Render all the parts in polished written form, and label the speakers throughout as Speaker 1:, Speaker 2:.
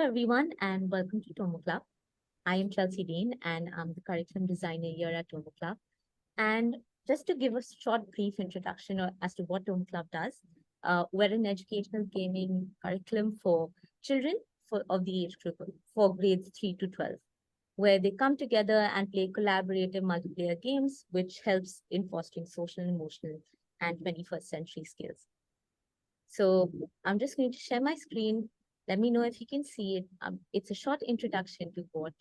Speaker 1: everyone, and welcome to TomoClub. I am Chelsea Dean, and I'm the curriculum designer here at TomoClub. And just to give a short, brief introduction as to what TomoClub does, we're an educational gaming curriculum for children of the age group for grades 3 to 12, where they come together and play collaborative multiplayer games, which helps in fostering social, emotional, and 21st century skills. So I'm just going to share my screen. Let me know if you can see it. It's a short introduction to what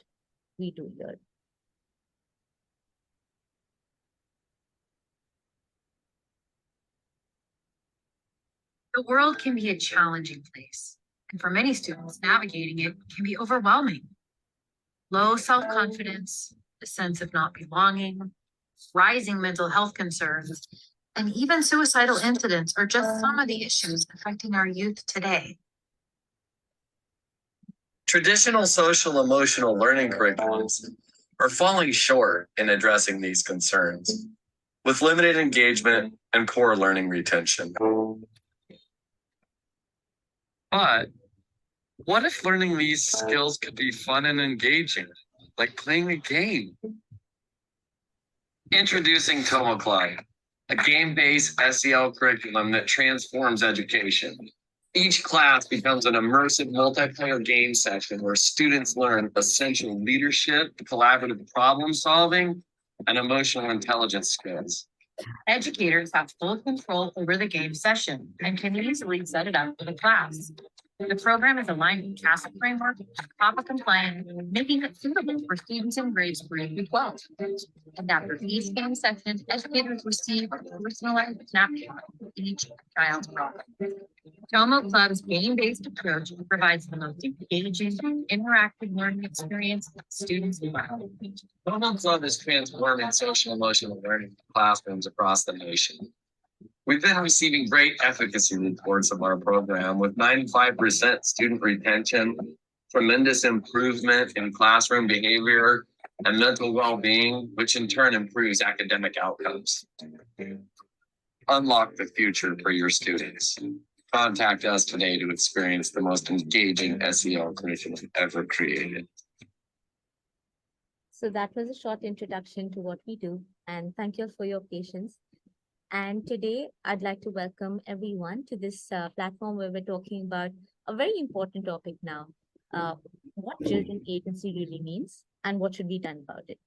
Speaker 1: we do here.
Speaker 2: The world can be a challenging place, and for many students, navigating it can be overwhelming. Low self-confidence, a sense of not belonging, rising mental health concerns, and even suicidal incidents are just some of the issues affecting our youth today.
Speaker 3: Traditional social emotional learning curriculums are falling short in addressing these concerns, with limited engagement and poor learning retention.
Speaker 4: But what if learning these skills could be fun and engaging, like playing a game? Introducing TomoClub, a game-based SEL curriculum that transforms education. Each class becomes an immersive multiplayer game session where students learn essential leadership, collaborative problem solving, and emotional intelligence skills.
Speaker 2: Educators have full control over the game session and can easily set it up for the class. The program is aligned with CASA framework, COPPA compliant, making it suitable for students in grades 3 through 12. And after each game session, educators receive a personalized snapshot of each child's problem. TomoClub's game-based approach provides the most engaging, interactive learning experience students love.
Speaker 3: TomoClub is transforming social emotional learning in classrooms across the nation. We've been receiving great efficacy reports of our program with 95% student retention, tremendous improvement in classroom behavior and mental well-being, which in turn improves academic outcomes. Unlock the future for your students. Contact us today to experience the most engaging SEL curriculum ever created.
Speaker 1: So that was a short introduction to what we do, and thank you for your patience. And today, I'd like to welcome everyone to this platform where we're talking about a very important topic now, what children agency really means and what should be done about it.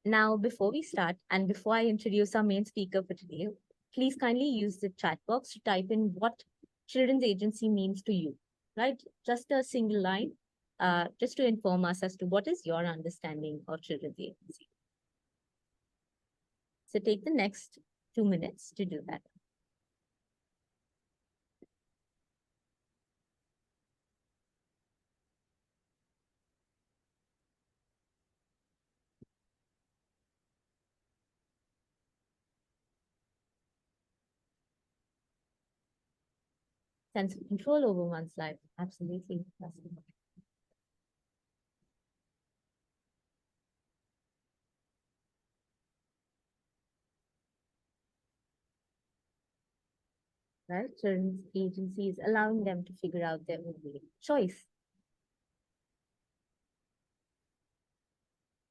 Speaker 1: Now, before we start, and before I introduce our main speaker for today, please kindly use the chat box to type in what children's agency means to you, right? Just a single line, just to inform us as to what is your understanding of children's agency. So take the next 2 minutes to do that. Sense of control over one's life. Absolutely. Right? Children's agency is allowing them to figure out their own way. Choice.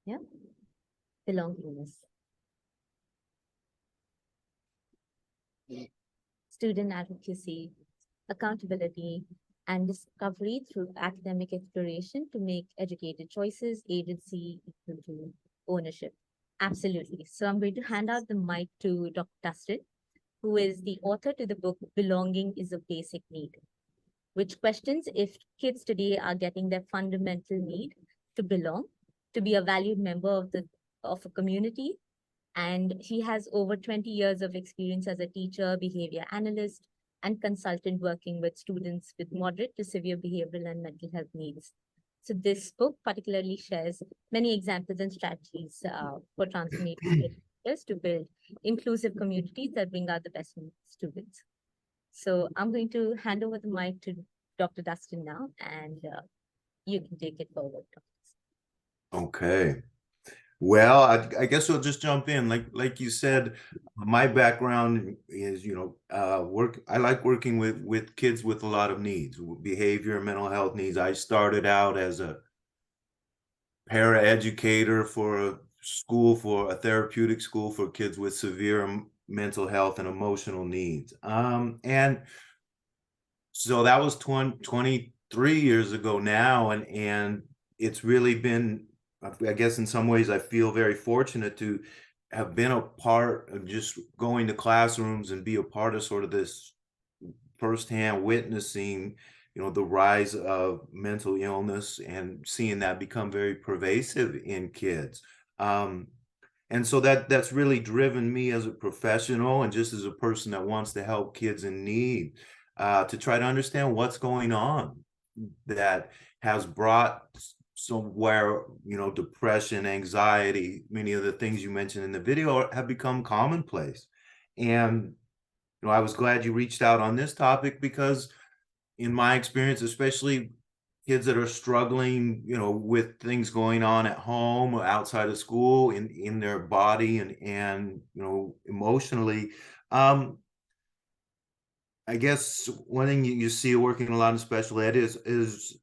Speaker 1: Yeah. Belongingness. Student advocacy, accountability, and discovery through academic exploration to make educated choices, agency equal to ownership. Absolutely. So I'm going to hand out the mic to Dr. Dustin, who is the author to the book Belonging is a Basic Need, which questions if kids today are getting their fundamental need to belong, to be a valued member of a community. And he has over 20 years of experience as a teacher, behavior analyst, and consultant working with students with moderate to severe behavioral and mental health needs. So this book particularly shares many examples and strategies for transforming educators to build inclusive communities that bring out the best in students. So I'm going to hand over the mic to Dr. Dustin now, and you can take it forward.
Speaker 5: Okay. Well, I guess we'll just jump in. Like you said, my background is, work. I like working with kids with a lot of needs, behavior, mental health needs. I started out as a paraeducator for a therapeutic school for kids with severe mental health and emotional needs. And so that was 23 years ago now, and it's really been, I guess in some ways I feel very fortunate to have been a part of just going to classrooms and be a part of sort of this firsthand witnessing, the rise of mental illness and seeing that become very pervasive in kids. Um, and so that's really driven me as a professional and just as a person that wants to help kids in need, to try to understand what's going on that has brought somewhere, depression, anxiety, many of the things you mentioned in the video have become commonplace. And I was glad you reached out on this topic because in my experience, especially kids that are struggling, with things going on at home or outside of school in their body and emotionally. I guess one thing you see working a lot in special ed is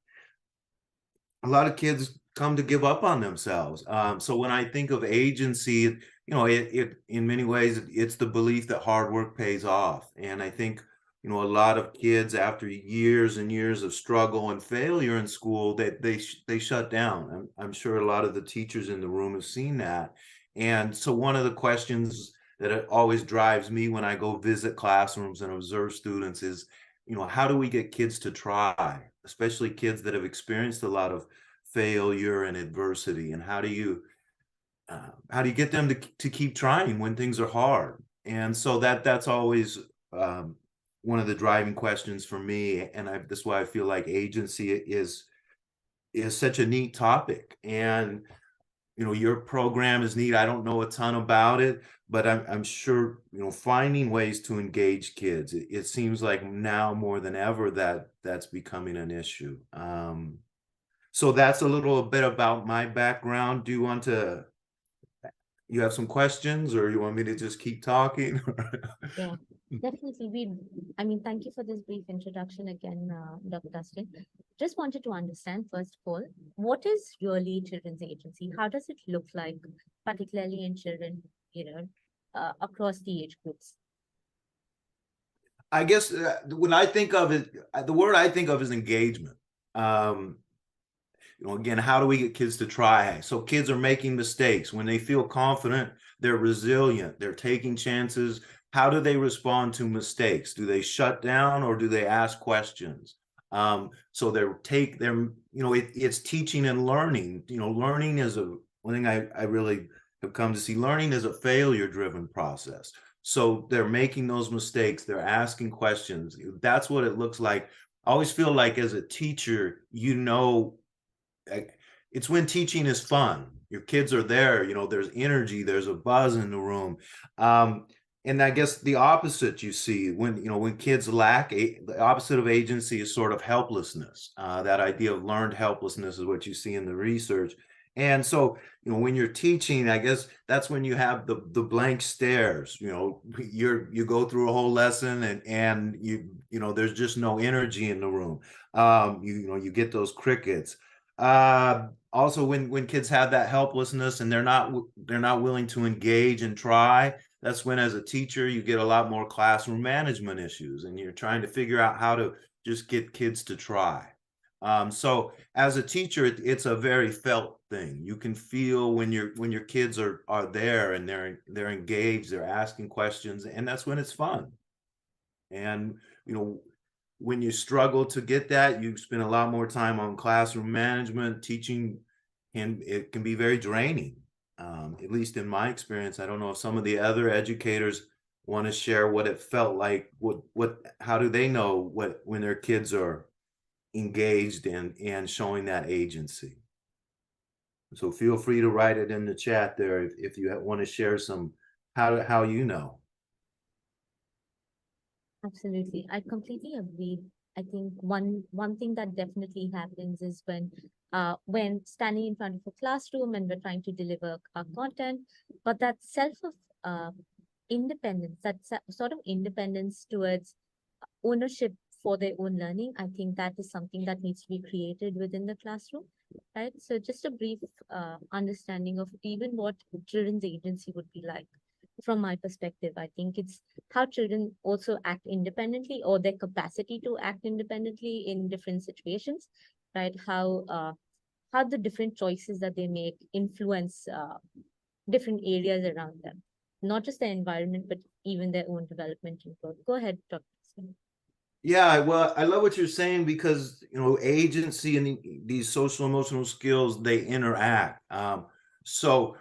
Speaker 5: a lot of kids come to give up on themselves. So when I think of agency, it in many ways it's the belief that hard work pays off, and I think a lot of kids after years and years of struggle and failure in school that they shut down. I'm sure a lot of the teachers in the room have seen that, and so one of the questions that it always drives me when I go visit classrooms and observe students is, how do we get kids to try, especially kids that have experienced a lot of failure and adversity, and how do you get them to keep trying when things are hard? And so that's always one of the driving questions for me, and that's why I feel like agency is such a neat topic. And your program is neat. I don't know a ton about it, but I'm sure finding ways to engage kids, it seems like now more than ever that's becoming an issue. So that's a little bit about my background. You have some questions, or you want me to just keep talking?
Speaker 1: Yeah, definitely. Thank you for this brief introduction again, Dr. Dustin. Just wanted to understand, first of all, what is really children's agency? How does it look like, particularly in children, across the age groups?
Speaker 5: I guess when I think of it, the word I think of is engagement. Again, how do we get kids to try? So kids are making mistakes. When they feel confident, they're resilient, they're taking chances. How do they respond to mistakes? Do they shut down or do they ask questions? So it's teaching and learning. Learning is one thing I really have come to see. Learning is a failure driven process. So they're making those mistakes, they're asking questions. That's what it looks like. I always feel like as a teacher, it's when teaching is fun. Your kids are there, there's energy, there's a buzz in the room. And I guess the opposite you see when kids lack, the opposite of agency is sort of helplessness. That idea of learned helplessness is what you see in the research. And so, when you're teaching, I guess that's when you have the blank stares. You go through a whole lesson and there's just no energy in the room. You get those crickets. Also, when kids have that helplessness and they're not willing to engage and try, that's when as a teacher you get a lot more classroom management issues, and you're trying to figure out how to just get kids to try. So as a teacher, it's a very felt thing. You can feel when your kids are there and they're engaged, they're asking questions, and that's when it's fun. And when you struggle to get that, you spend a lot more time on classroom management, teaching, and it can be very draining. At least in my experience, I don't know if some of the other educators want to share what it felt like. How do they know when their kids are engaged and showing that agency? So feel free to write it in the chat there if you want to share some how you know.
Speaker 1: Absolutely. I completely agree I think one thing that definitely happens is when standing in front of a classroom and we're trying to deliver our content, but that self of uh, independence, sort of independence towards ownership for their own learning, I think that is something that needs to be created within the classroom, right? So just a brief understanding of even what children's agency would be like. From my perspective, I think it's how children also act independently or their capacity to act independently in different situations, right? How the different choices that they make influence different areas around them, not just the environment, but even their own development and growth. Go ahead, Dr. Singh.
Speaker 5: Yeah, well, I love what you're saying because agency and these social emotional skills, they interact. So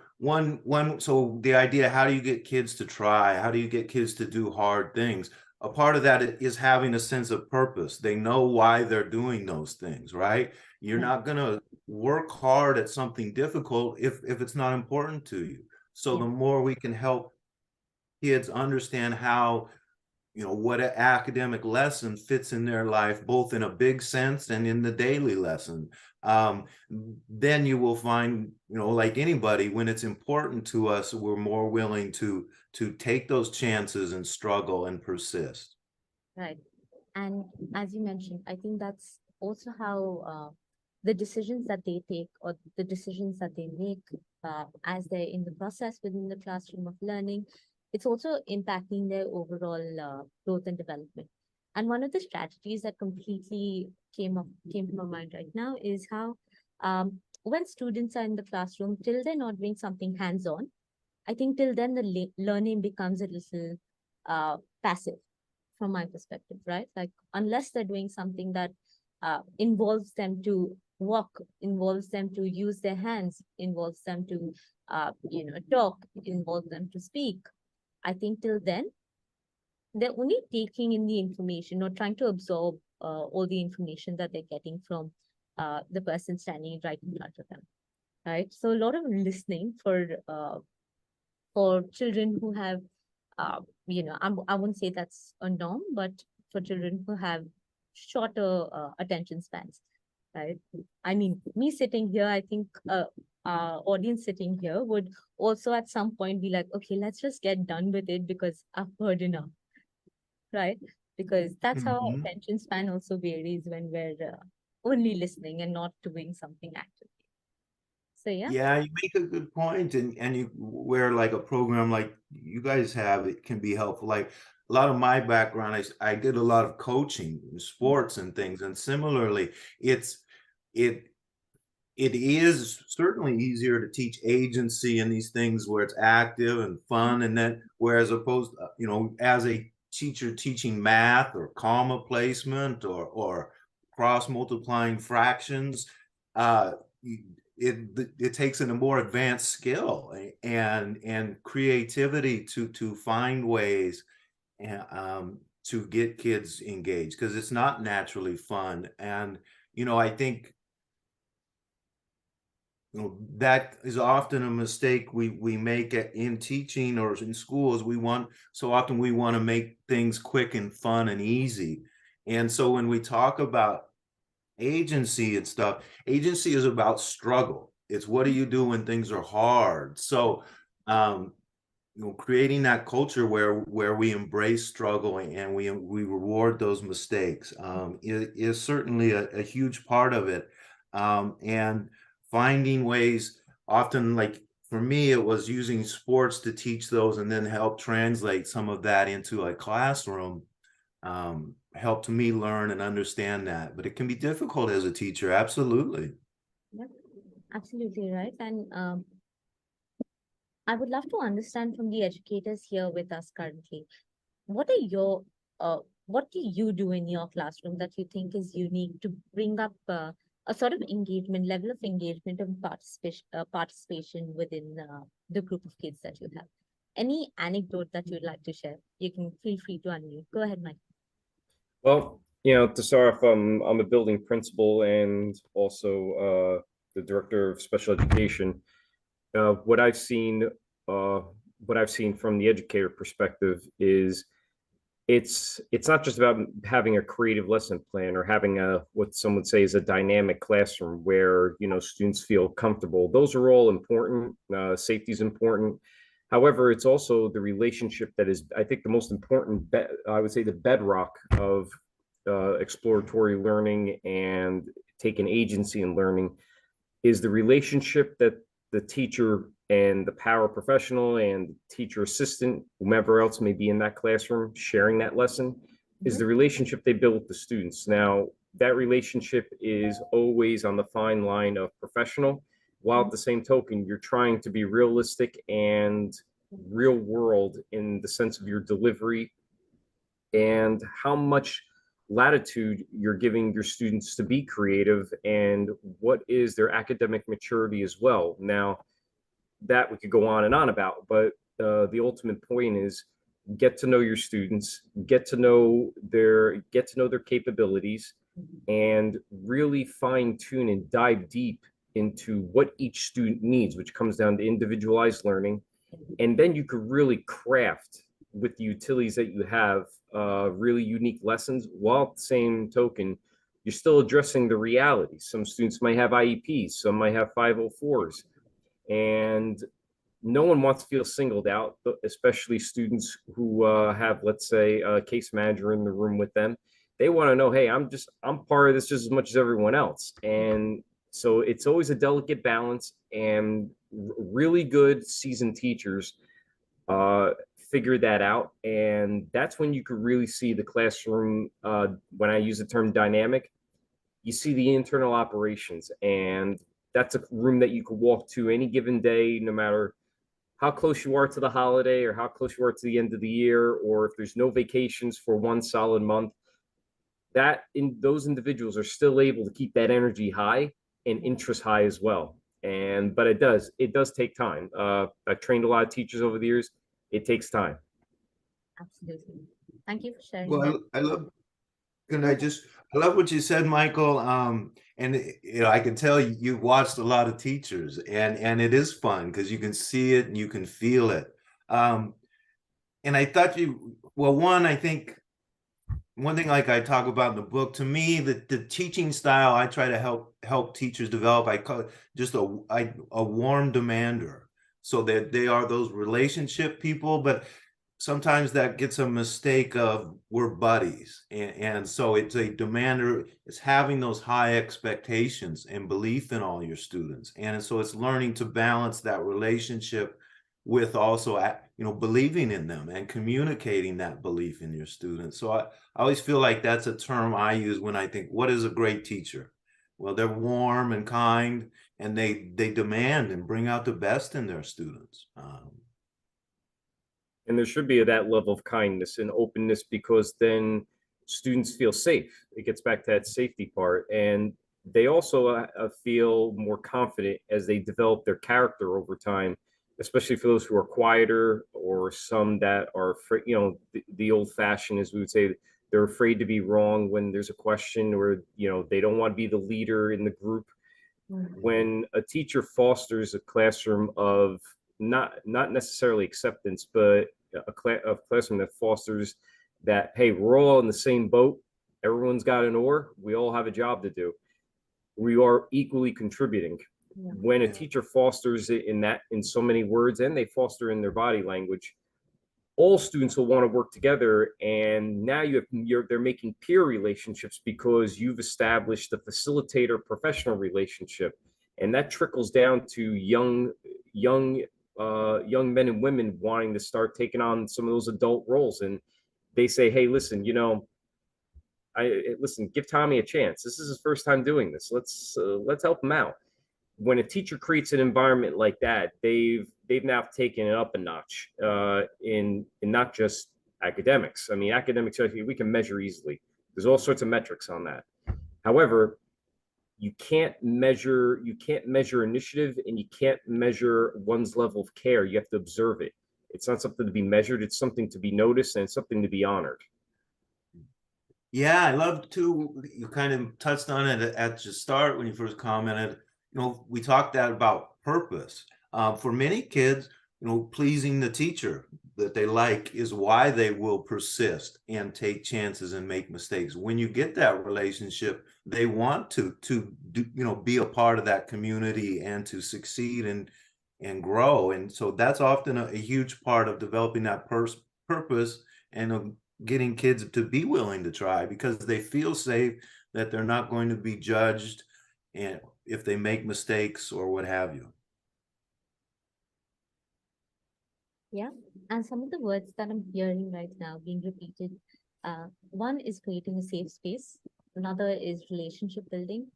Speaker 5: the idea, how do you get kids to try? How do you get kids to do hard things? A part of that is having a sense of purpose. They know why they're doing those things, right? You're
Speaker 1: Yeah,
Speaker 5: not gonna work hard at something difficult if it's not important to you. So
Speaker 1: yeah,
Speaker 5: the more we can help kids understand how what an academic lesson fits in their life, both in a big sense and in the daily lesson. um, then you will find, like anybody, when it's important to us, we're more willing to take those chances and struggle and persist.
Speaker 1: right. And as you mentioned, I think that's also how the decisions that they take or the decisions that they make as they're in the process within the classroom of learning, it's also impacting their overall growth and development. And one of the strategies that completely came to my mind right now is how when students are in the classroom, till they're not doing something hands-on, I think till then the learning becomes a little passive from my perspective, right? Like unless they're doing something that involves them to walk, involves them to use their hands, involves them to talk, involves them to speak. I think till then they're only taking in the information or trying to absorb all the information that they're getting from the person standing right in front of them, right? So a lot of listening for children who have I wouldn't say that's a norm, but for children who have shorter attention spans, right? I mean, me sitting here, I think our audience sitting here would also at some point be like, okay, let's just get done with it because I've heard enough, right? Because that's how our
Speaker 5: Mhm.
Speaker 1: attention span also varies when we're only listening and not doing something actively. So yeah,
Speaker 5: Yeah, you make a good point, and you where like a program like you guys have, it can be helpful. Like a lot of my background, I did a lot of coaching in sports and things, and similarly, it's it it is certainly easier to teach agency and these things where it's active and fun, and then whereas opposed, as a teacher teaching math or comma placement or cross multiplying fractions, uh, it takes in a more advanced skill and creativity to find ways and to get kids engaged because it's not naturally fun. And I think that is often a mistake we make in teaching or in schools. We want to make things quick and fun and easy. And so when we talk about agency and stuff, agency is about struggle. It's what do you do when things are hard? So um creating that culture where we embrace struggle and we reward those mistakes is certainly a huge part of it. And finding ways, often, like for me, it was using sports to teach those and then help translate some of that into a classroom. Helped me learn and understand that, but it can be difficult as a teacher. Absolutely.
Speaker 1: yeah, absolutely right. And I would love to understand from the educators here with us currently, what are your what do you do in your classroom that you think is unique to bring up a sort of engagement, level of engagement and participation within the group of kids that you have? Any anecdote that you'd like to share? You can feel free to unmute. Go ahead, Mike.
Speaker 6: Well, to start off, I'm a building principal and also the director of special education. Uh, what I've seen, uh, what I've seen from the educator perspective is it's not just about having a creative lesson plan or having a what some would say is a dynamic classroom where students feel comfortable. Those are all important. Safety is important. However, it's also the relationship that is, I think, the most important. I would say the bedrock of exploratory learning and taking agency in learning is the relationship that the teacher and the paraprofessional and teacher assistant, whomever else may be in that classroom sharing that lesson, is the relationship they build with the students. Now, that relationship is always on the fine line of professional, while at the same token, you're trying to be realistic and real world in the sense of your delivery and how much latitude you're giving your students to be creative and what is their academic maturity as well. Now, that we could go on and on about, but the ultimate point is get to know your students, get to know their capabilities, and really fine tune and dive deep into what each student needs, which comes down to individualized learning. And then you could really craft with the utilities that you have really unique lessons, while at the same token, you're still addressing the reality. Some students might have IEPs, some might have 504s, and no one wants to feel singled out, especially students who have, let's say, a case manager in the room with them. They want to know, hey, I'm part of this just as much as everyone else. And so it's always a delicate balance, and really good seasoned teachers figure that out. And that's when you could really see the classroom. When I use the term dynamic, you see the internal operations, and that's a room that you could walk to any given day, no matter how close you are to the holiday or how close you are to the end of the year, or if there's no vacations for one solid month. That in those individuals are still able to keep that energy high and interest high as well. And but it does take time. I've trained a lot of teachers over the years. It takes time.
Speaker 1: Absolutely. Thank you for sharing that.
Speaker 5: Well, I love. I love what you said, Michael. And I can tell you watched a lot of teachers, and it is fun because you can see it and you can feel it. And I thought I think one thing like I talk about in the book, to me, the teaching style I try to help teachers develop, I call it just a warm demander, so that they are those relationship people, but sometimes that gets a mistake of we're buddies. And so it's a demander. It's having those high expectations and belief in all your students. And so it's learning to balance that relationship with also, believing in them and communicating that belief in your students. So I always feel like that's a term I use when I think, what is a great teacher? Well, they're warm and kind, and they demand and bring out the best in their students.
Speaker 6: And there should be that level of kindness and openness, because then students feel safe. It gets back to that safety part. And they also feel more confident as they develop their character over time, especially for those who are quieter, or some that are, the old fashioned, as we would say, they're afraid to be wrong when there's a question, or, they don't want to be the leader in the group. When a teacher fosters a classroom of not necessarily acceptance, but a classroom that fosters that, hey, we're all in the same boat. Everyone's got an oar. We all have a job to do. We are equally contributing. Yeah. When a teacher fosters it in so many words, and they foster in their body language, all students will want to work together. And now they're making peer relationships, because you've established a facilitator professional relationship, and that trickles down to young men and women wanting to start taking on some of those adult roles. And they say, hey, listen, give Tommy a chance. This is his first time doing this. Let's help him out. When a teacher creates an environment like that, they've now taken it up a notch in not just academics. I mean, academics, we can measure easily. There's all sorts of metrics on that. However, you can't measure initiative, and you can't measure one's level of care. You have to observe it. It's not something to be measured. It's something to be noticed, and it's something to be honored.
Speaker 5: Yeah, I love too. You kind of touched on it at the start when you first commented. We talked about purpose. For many kids, pleasing the teacher, that they like is why they will persist and take chances and make mistakes. When you get that relationship, they want to do, be a part of that community and to succeed and grow. And so that's often a huge part of developing that purpose and of getting kids to be willing to try, because they feel safe, that they're not going to be judged and if they make mistakes or what have you.
Speaker 1: Yeah, and some of the words that I'm hearing right now being repeated, one is creating a safe space. Another is relationship building.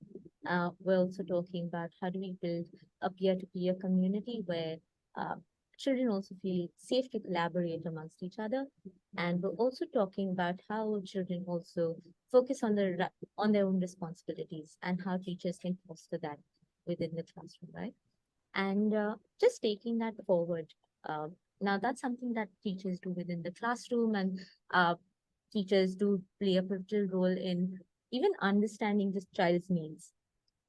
Speaker 1: We're also talking about how do we build a peer-to-peer community where children also feel safe to collaborate amongst each other. And we're also talking about how children also focus on on their own responsibilities and how teachers can foster that within the classroom, right? And just taking that forward, uh, now that's something that teachers do within the classroom, and teachers do play a pivotal role in even understanding this child's needs,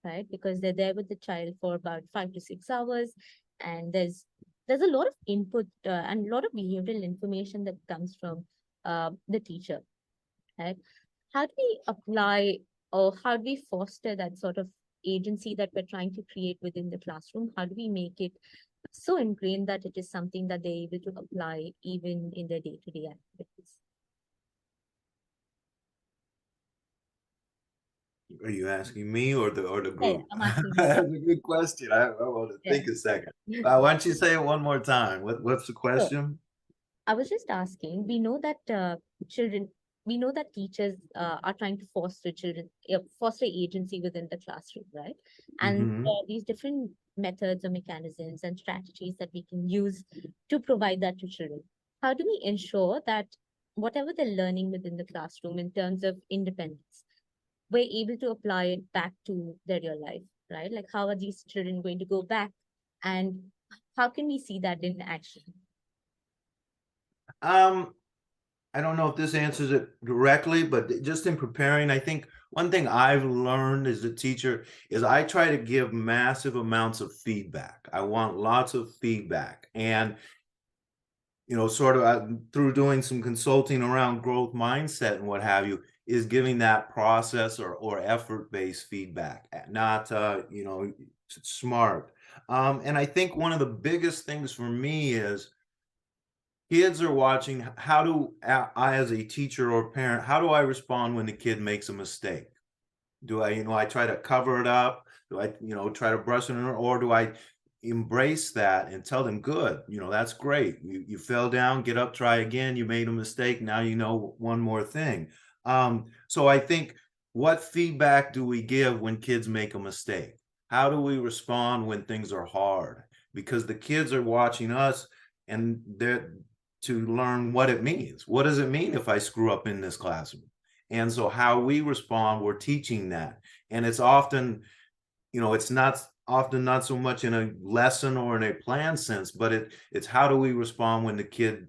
Speaker 1: right? Because they're there with the child for about 5 to 6 hours, and there's a lot of input and a lot of behavioral information that comes from the teacher, right? How do we apply, or how do we foster that sort of agency that we're trying to create within the classroom? How do we make it so ingrained that it is something that they're able to apply even in their day-to-day activities?
Speaker 5: Are you asking me or the
Speaker 1: Yeah,
Speaker 5: group?
Speaker 1: I'm asking you.
Speaker 5: That's a good question. I want to
Speaker 1: Yeah.
Speaker 5: think a second. Why don't you say it one more time? What's the
Speaker 1: Sure.
Speaker 5: question?
Speaker 1: I was just asking, we know that children, we know that teachers are trying to foster foster agency within the classroom, right? And
Speaker 5: Hmm.
Speaker 1: these different methods or mechanisms and strategies that we can use to provide that to children. How do we ensure that whatever they're learning within the classroom in terms of independence, we're able to apply it back to their real life, right? Like, how are these children going to go back, and how can we see that in action?
Speaker 5: Um, I don't know if this answers it directly, but just in preparing, I think one thing I've learned as a teacher is I try to give massive amounts of feedback. I want lots of feedback. And sort of through doing some consulting around growth mindset and what have you, is giving that process or effort-based feedback, not smart. And I think one of the biggest things for me is kids are watching. How do I, as a teacher or parent, how do I respond when the kid makes a mistake? Do I try to cover it up? Do I, try to brush it in, or do I embrace that and tell them, good, that's great. You fell down, get up, try again. You made a mistake. Now you know one more thing. So I think, what feedback do we give when kids make a mistake? How do we respond when things are hard? Because the kids are watching us, and they're to learn what it means. What does it mean if I screw up in this classroom? And so how we respond, we're teaching that. And it's often, it's not often not so much in a lesson or in a plan sense, but it's how do we respond when the kid,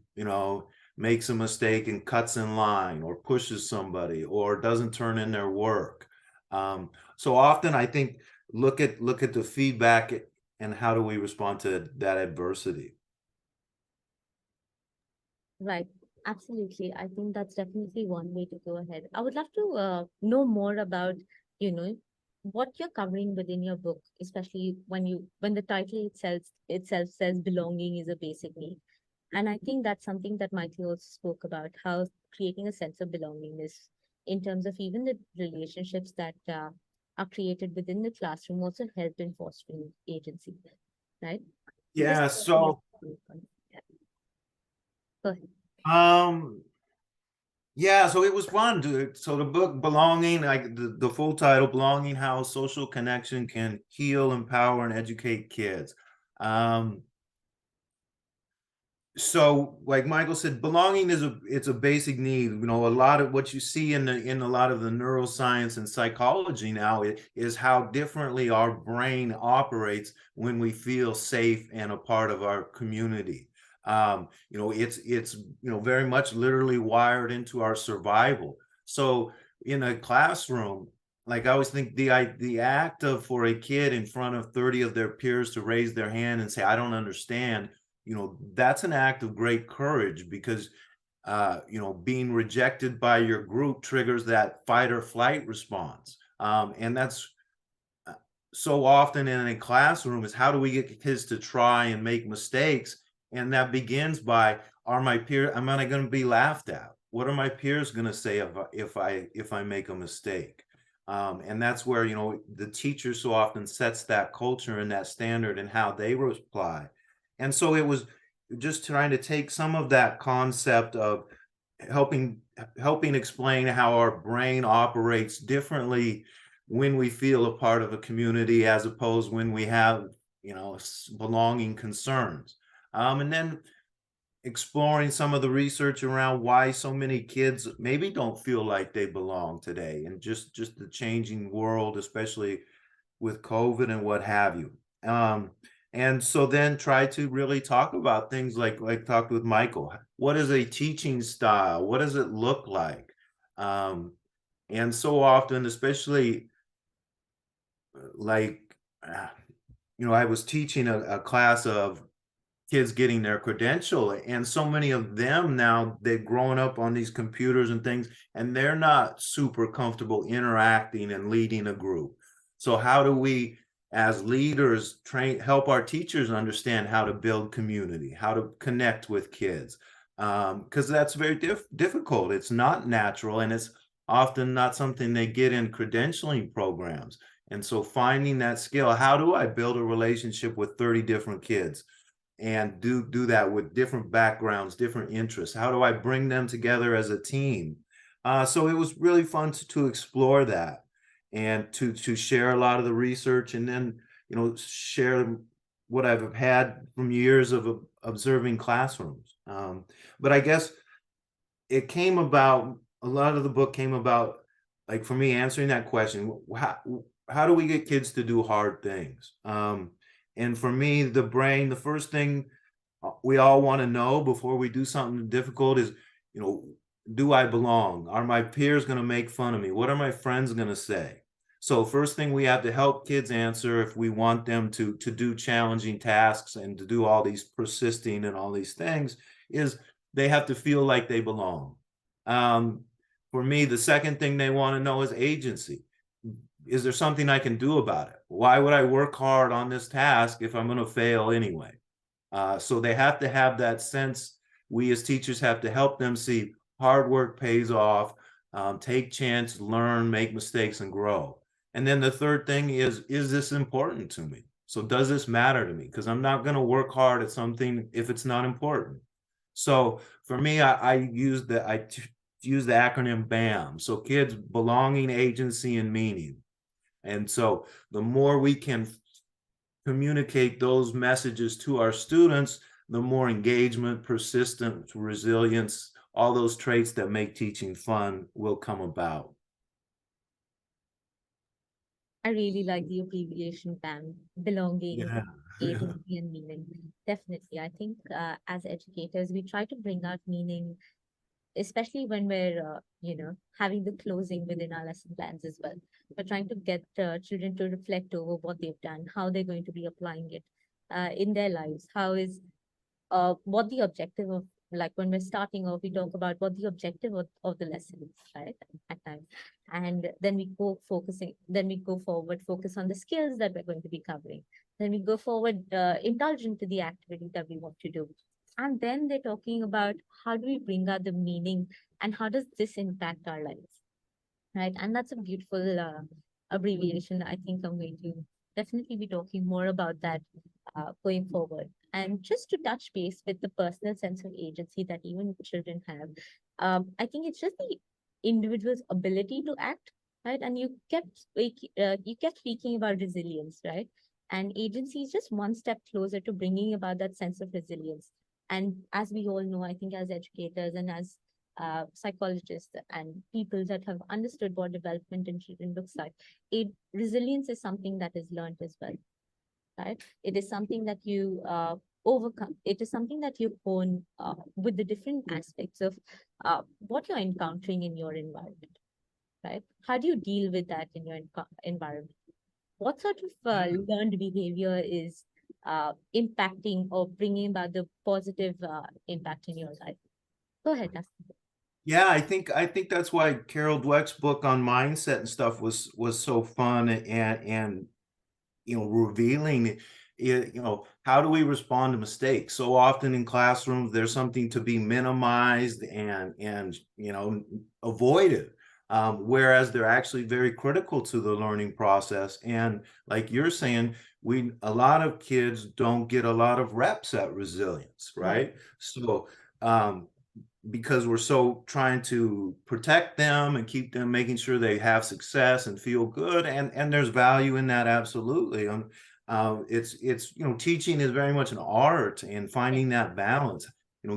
Speaker 5: makes a mistake and cuts in line or pushes somebody or doesn't turn in their work. So often I think look at the feedback and how do we respond to that adversity.
Speaker 1: Right. Absolutely. I think that's definitely one way to go ahead. I would love to know more about, you know, what you're covering within your book, especially when the title itself says belonging is a basic need. And I think that's something that Michael also spoke about, how creating a sense of belongingness in terms of even the relationships that are created within the classroom also help in fostering agency, right? Just
Speaker 5: Yeah, so
Speaker 1: yeah. Go ahead.
Speaker 5: um yeah, so it was fun to so the book Belonging, like the full title, Belonging: How Social Connection Can Heal, Empower, and Educate Kids. Um, so like Michael said, belonging it's a basic need. A lot of what you see in a lot of the neuroscience and psychology now is how differently our brain operates when we feel safe and a part of our community. It's very much literally wired into our survival. So in a classroom, like I always think the act of for a kid in front of 30 of their peers to raise their hand and say, I don't understand, that's an act of great courage, because being rejected by your group triggers that fight or flight response. And that's so often in a classroom, is how do we get kids to try and make mistakes? And that begins by, am I going to be laughed at? What are my peers going to say if I make a mistake? And that's where, the teacher so often sets that culture and that standard and how they reply. And so it was just trying to take some of that concept of helping explain how our brain operates differently when we feel a part of a community, as opposed when we have, belonging concerns. And then exploring some of the research around why so many kids maybe don't feel like they belong today, and just the changing world, especially with COVID and what have you. And so then try to really talk about things like talked with Michael. What is a teaching style? What does it look like? And so often, especially like, I was teaching a class of kids getting their credential, and so many of them now, they've grown up on these computers and things, and they're not super comfortable interacting and leading a group. So how do we, as leaders, help our teachers understand how to build community, how to connect with kids? Because that's very difficult. It's not natural, and it's often not something they get in credentialing programs. And so finding that skill, how do I build a relationship with 30 different kids and do that with different backgrounds, different interests? How do I bring them together as a team? So it was really fun to explore that, and to share a lot of the research, and then, share what I've had from years of observing classrooms. But I guess it came about, a lot of the book came about, like, for me, answering that question, how do we get kids to do hard things? And for me, the first thing we all want to know before we do something difficult is, do I belong? Are my peers going to make fun of me? What are my friends going to say? So first thing we have to help kids answer, if we want them to do challenging tasks and to do all these persisting and all these things, is they have to feel like they belong. For me, the second thing they want to know is agency. Is there something I can do about it? Why would I work hard on this task if I'm going to fail anyway? So they have to have that sense. We as teachers have to help them see hard work pays off, take chance, learn, make mistakes, and grow. And then the third thing is this important to me? So does this matter to me? Because I'm not going to work hard at something if it's not important. So for me, I use the acronym BAM. So kids, belonging, agency, and meaning. And so the more we can communicate those messages to our students, the more engagement, persistence, resilience, all those traits that make teaching fun will come about.
Speaker 1: I really like the abbreviation PAM, belonging,
Speaker 5: Yeah.
Speaker 1: agency, and meaning. Definitely. I think as educators, we try to bring out meaning, especially when we're, having the closing within our lesson plans as well. We're trying to get children to reflect over what they've done, how they're going to be applying it in their lives, what the objective of, like when we're starting off, we talk about what the objective of the lesson is, right? At times. And then we go forward, focus on the skills that we're going to be covering. Then we go forward, indulgent to the activity that we want to do. And then they're talking about how do we bring out the meaning and how does this impact our lives, right? And that's a beautiful abbreviation. I think I'm going to definitely be talking more about that going forward. And just to touch base with the personal sense of agency that even children have, I think it's just the individual's ability to act, right? And you kept speaking about resilience, right? And agency is just one step closer to bringing about that sense of resilience. And as we all know, I think as educators and as psychologists and people that have understood what development in children looks like, resilience is something that is learned as well, right? It is something that you overcome. It is something that you hone with the different aspects of what you're encountering in your environment, right? How do you deal with that in your environment? What sort of learned behavior is impacting or bringing about the positive impact in your life. Go ahead, Dustin.
Speaker 5: Yeah, I think that's why Carol Dweck's book on mindset and stuff was so fun and revealing how do we respond to mistakes? So often in classrooms there's something to be minimized and avoided. Whereas they're actually very critical to the learning process. And like you're saying, a lot of kids don't get a lot of reps at resilience, right? So because we're so trying to protect them and keep them, making sure they have success and feel good, and there's value in that, absolutely. It's teaching is very much an art, and finding that balance,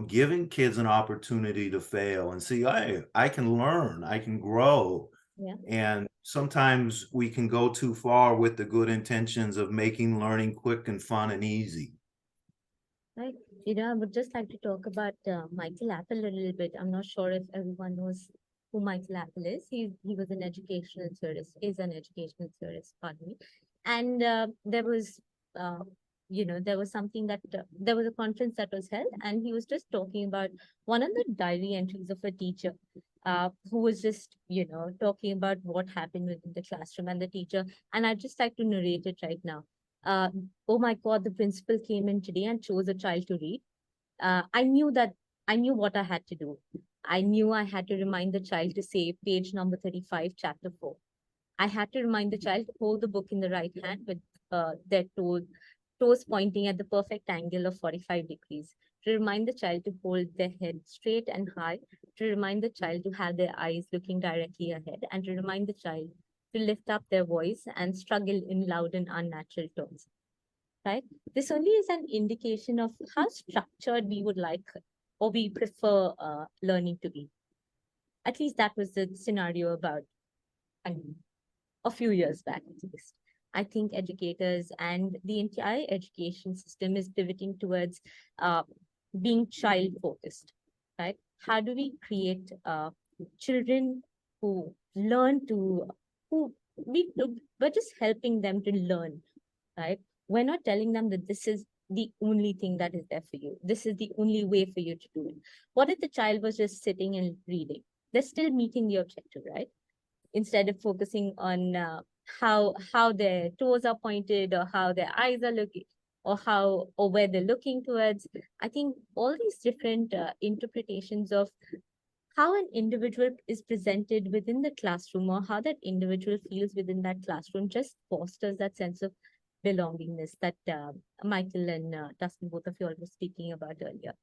Speaker 5: giving kids an opportunity to fail and see, I can learn, I can grow.
Speaker 1: Yeah.
Speaker 5: And sometimes we can go too far with the good intentions of making learning quick and fun and easy.
Speaker 1: Right. I would just like to talk about Michael Apple a little bit. I'm not sure if everyone knows who Michael Apple is. He was an educational theorist, is an educational theorist, pardon me. And there was, there was something that, there was a conference that was held, and he was just talking about one of the diary entries of a teacher who was just, talking about what happened within the classroom and the teacher. And I'd just like to narrate it right now. Oh my God, the principal came in today and chose a child to read. I knew what I had to do. I knew I had to remind the child to say page number 35, chapter 4. I had to remind the child to hold the book in the right hand with their toes pointing at the perfect angle of 45 degrees. To remind the child to hold their head straight and high. To remind the child to have their eyes looking directly ahead. And to remind the child to lift up their voice and struggle in loud and unnatural tones. Right? This only is an indication of how structured we would like or we prefer learning to be. At least that was the scenario about, a few years back at least. I think educators and the entire education system is pivoting towards being child focused, right? How do we create children who learn to, we're just helping them to learn, right? We're not telling them that this is the only thing that is there for you. This is the only way for you to do it. What if the child was just sitting and reading? They're still meeting the objective, right? Instead of focusing on how their toes are pointed or how their eyes are looking or where they're looking towards. I think all these different interpretations of how an individual is presented within the classroom or how that individual feels within that classroom just fosters that sense of belongingness that Michael and Dustin, both of you all were speaking about earlier.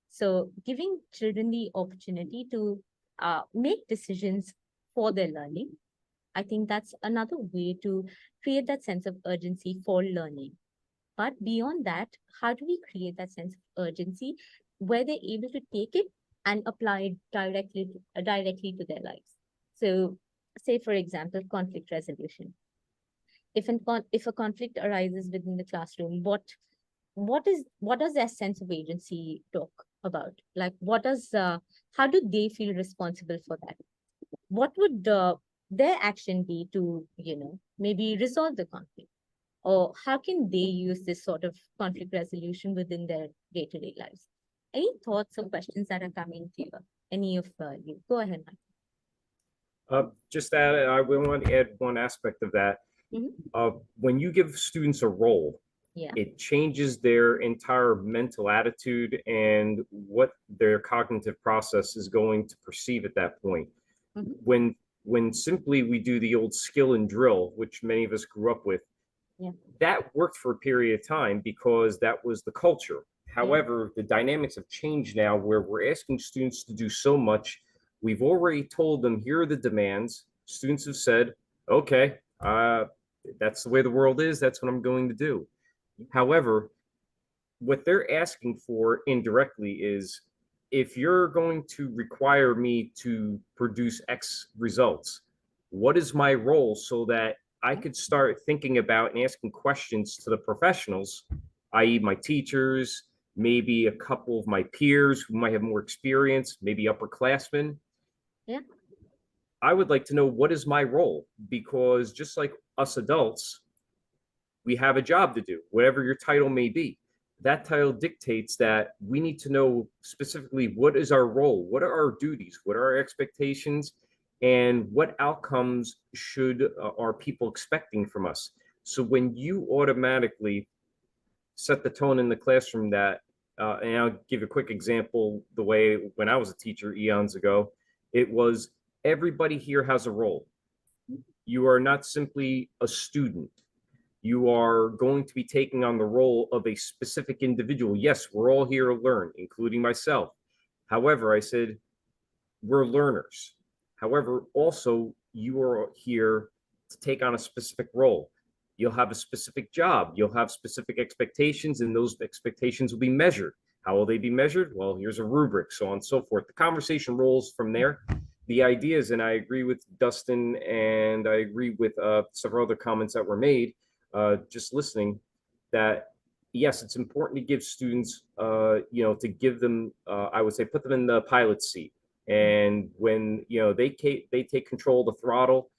Speaker 1: So giving children the opportunity to make decisions for their learning, I think that's another way to create that sense of urgency for learning. But beyond that, how do we create that sense of urgency where they're able to take it and apply it directly to their lives? So say, for example, conflict resolution. If a conflict arises within the classroom, what does their sense of agency talk about? Like, how do they feel responsible for that? What would their action be to, maybe resolve the conflict? Or how can they use this sort of conflict resolution within their day-to-day lives? Any thoughts or questions that are coming to you? Any of you? Go ahead, Mike.
Speaker 6: Just that I want to add one aspect of that. When you give students a role,
Speaker 1: Yeah.
Speaker 6: it changes their entire mental attitude and what their cognitive process is going to perceive at that point. When simply we do the old skill and drill, which many of us grew up with, that worked for a period of time because that was the culture. However, the dynamics have changed now where we're asking students to do so much. We've already told them, here are the demands. Students have said, okay, that's the way the world is. That's what I'm going to do. However, what they're asking for indirectly is, if you're going to require me to produce X results, what is my role so that I could start thinking about and asking questions to the professionals, i.e. my teachers, maybe a couple of my peers who might have more experience, maybe upperclassmen.
Speaker 1: Yeah.
Speaker 6: I would like to know, what is my role? Because just like us adults, we have a job to do, whatever your title may be. That title dictates that we need to know specifically what is our role, what are our duties, what are our expectations, and what outcomes should are people expecting from us. So when you automatically set the tone in the classroom that, and I'll give a quick example, the way when I was a teacher eons ago, it was everybody here has a role. You are not simply a student. You are going to be taking on the role of a specific individual. Yes, we're all here to learn, including myself. However, I said, we're learners. However, also, you are here to take on a specific role. You'll have a specific job. You'll have specific expectations, and those expectations will be measured. How will they be measured? Well, here's a rubric, so on and so forth. The conversation rolls from there. The ideas, and I agree with Dustin, and I agree with several other comments that were made, just listening, that yes, it's important to give students, to give them, I would say, put them in the pilot seat. And when, they take control of the throttle,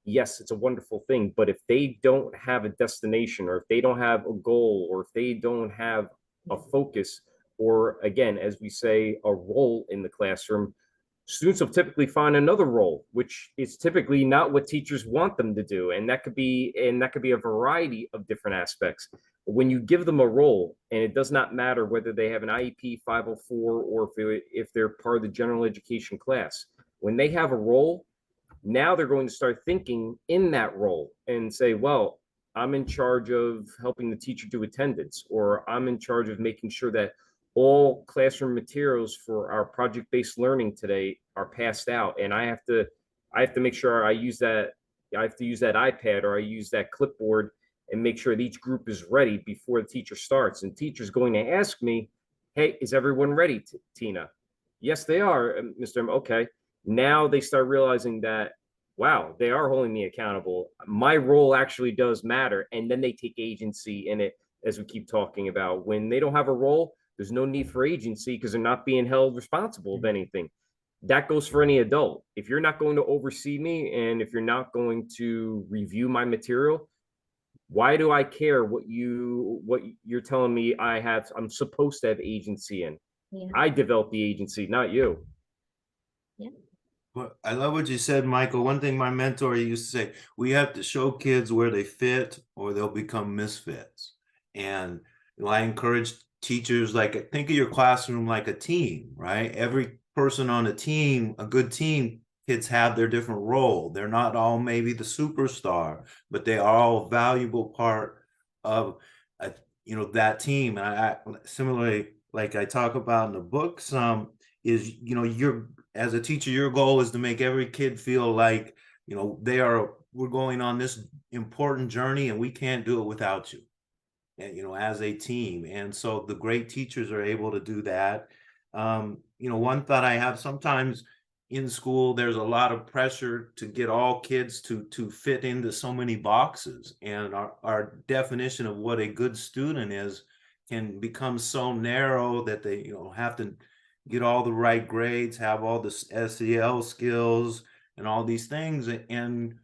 Speaker 6: yes, it's a wonderful thing. But if they don't have a destination, or if they don't have a goal, or if they don't have a focus, or again, as we say, a role in the classroom, students will typically find another role, which is typically not what teachers want them to do. And that could be a variety of different aspects. When you give them a role, and it does not matter whether they have an IEP 504 or if they're part of the general education class, when they have a role, now they're going to start thinking in that role and say, well, I'm in charge of helping the teacher do attendance, or I'm in charge of making sure that all classroom materials for our project-based learning today are passed out. And I have to make sure I use that iPad, or I use that clipboard, and make sure that each group is ready before the teacher starts. And teacher's going to ask me, hey, is everyone ready, Tina? Yes, they are, Mr. M. Okay. Now they start realizing that, wow, they are holding me accountable. My role actually does matter. And then they take agency in it, as we keep talking about. When they don't have a role, there's no need for agency, because they're not being held responsible of anything. That goes for any adult. If you're not going to oversee me, and if you're not going to review my material, why do I care what you're telling me I'm supposed to have agency in?
Speaker 1: Yeah.
Speaker 6: I developed the agency, not you.
Speaker 1: Yeah.
Speaker 5: Well, I love what you said, Michael. One thing my mentor used to say, we have to show kids where they fit, or they'll become misfits. And I encourage teachers, like, think of your classroom like a team, right? Every person on a team, a good team, kids have their different role. They're not all maybe the superstar, but they are all a valuable part of that team. And I similarly, like I talk about in the book, is you're, as a teacher, your goal is to make every kid feel like we're going on this important journey, and we can't do it without you, and as a team. And so the great teachers are able to do that. One thought I have, sometimes in school there's a lot of pressure to get all kids to fit into so many boxes, and our definition of what a good student is can become so narrow that they have to get all the right grades, have all the SEL skills and all these things. And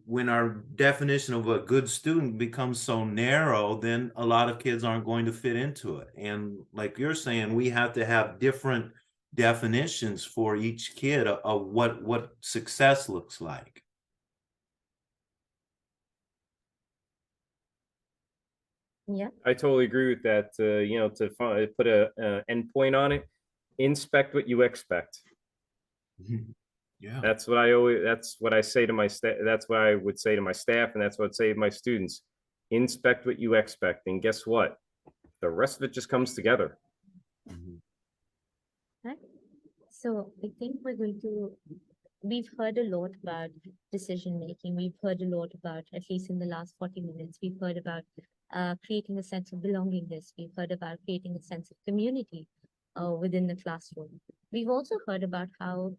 Speaker 5: when our definition of a good student becomes so narrow, then a lot of kids aren't going to fit into it. And like you're saying, we have to have different definitions for each kid of what success looks like.
Speaker 1: Yeah.
Speaker 6: I totally agree with that. To put a endpoint on it, inspect what you expect.
Speaker 5: Yeah.
Speaker 6: That's what I say to my staff. That's what I would say to my staff, and that's what I'd say to my students. Inspect what you expect, and guess what? The rest of it just comes together.
Speaker 1: Right. So I think we've heard a lot about decision making. We've heard a lot about, at least in the last 40 minutes, we've heard about creating a sense of belongingness. We've heard about creating a sense of community within the classroom. We've also heard about how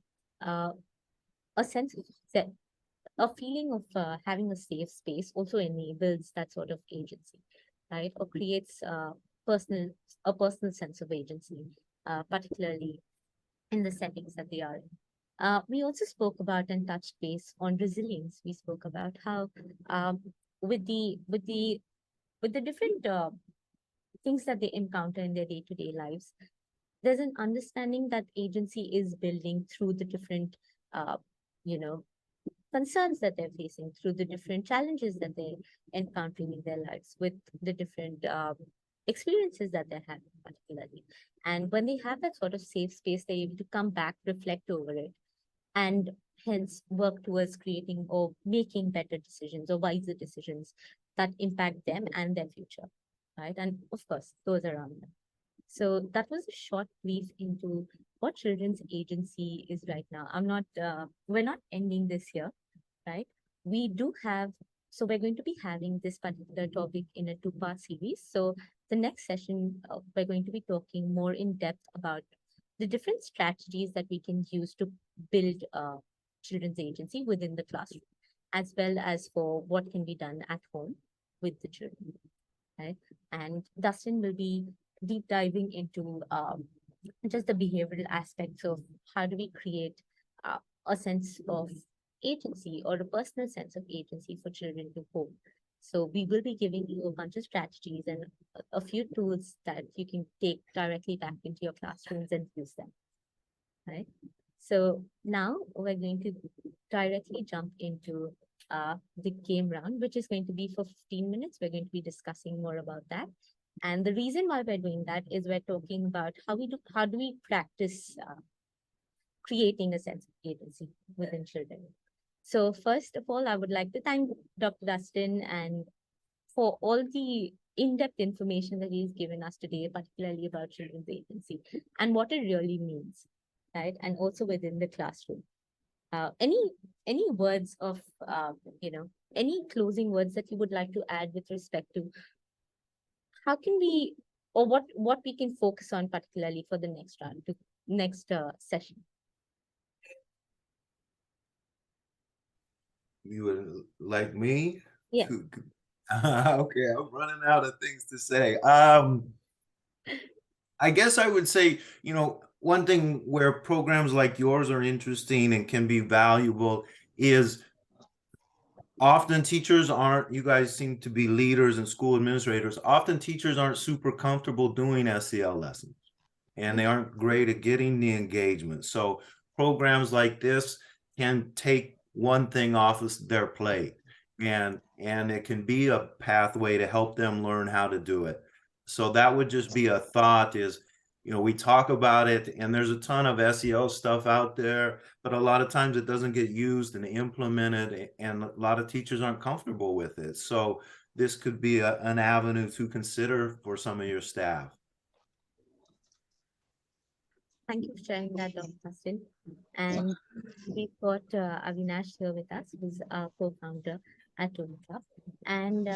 Speaker 1: a sense of a feeling of having a safe space also enables that sort of agency, right? Or creates a personal sense of agency, particularly in the settings that they are in. We also spoke about and touched base on resilience. We spoke about how with the different things that they encounter in their day-to-day lives, there's an understanding that agency is building through the different uh, you know concerns that they're facing, through the different challenges that they're encountering in their lives, with the different experiences that they're having, particularly. And when they have that sort of safe space, they're able to come back, reflect over it, and hence work towards creating or making better decisions or wiser decisions that impact them and their future, right? And of course, those around them. So that was a short brief into what children's agency is right now. We're not ending this here, right? We do have, so we're going to be having this particular topic in a two-part series. So the next session, we're going to be talking more in depth about the different strategies that we can use to build children's agency within the classroom, as well as for what can be done at home with the children, right? And Dustin will be deep diving into just the behavioral aspects of how do we create a sense of agency or a personal sense of agency for children to hold. So we will be giving you a bunch of strategies and a few tools that you can take directly back into your classrooms and use them, right? So now we're going to directly jump into the game round, which is going to be for 15 minutes. We're going to be discussing more about that. And the reason why we're doing that is we're talking about how do we practice creating a sense of agency within children. So first of all, I would like to thank Dr. Dustin and for all the in-depth information that he's given us today, particularly about children's agency and what it really means, right? And also within the classroom. Any words of any closing words that you would like to add with respect to how can we or what we can focus on particularly for the next round, to next session?
Speaker 5: You would like me?
Speaker 1: Yeah.
Speaker 5: Okay, I'm running out of things to say. I guess I would say, one thing where programs like yours are interesting and can be valuable is often teachers aren't, you guys seem to be leaders and school administrators. Often teachers aren't super comfortable doing SEL lessons and they aren't great at getting the engagement. So programs like this can take one thing off of their plate and it can be a pathway to help them learn how to do it. So that would just be a thought is, we talk about it and there's a ton of SEO stuff out there, but a lot of times it doesn't get used and implemented and a lot of teachers aren't comfortable with it. So this could be an avenue to consider for some of your staff.
Speaker 1: Thank you for sharing that, Dr. Dustin. And we've got Avinash here with us, who's our co-founder at TomoClub. And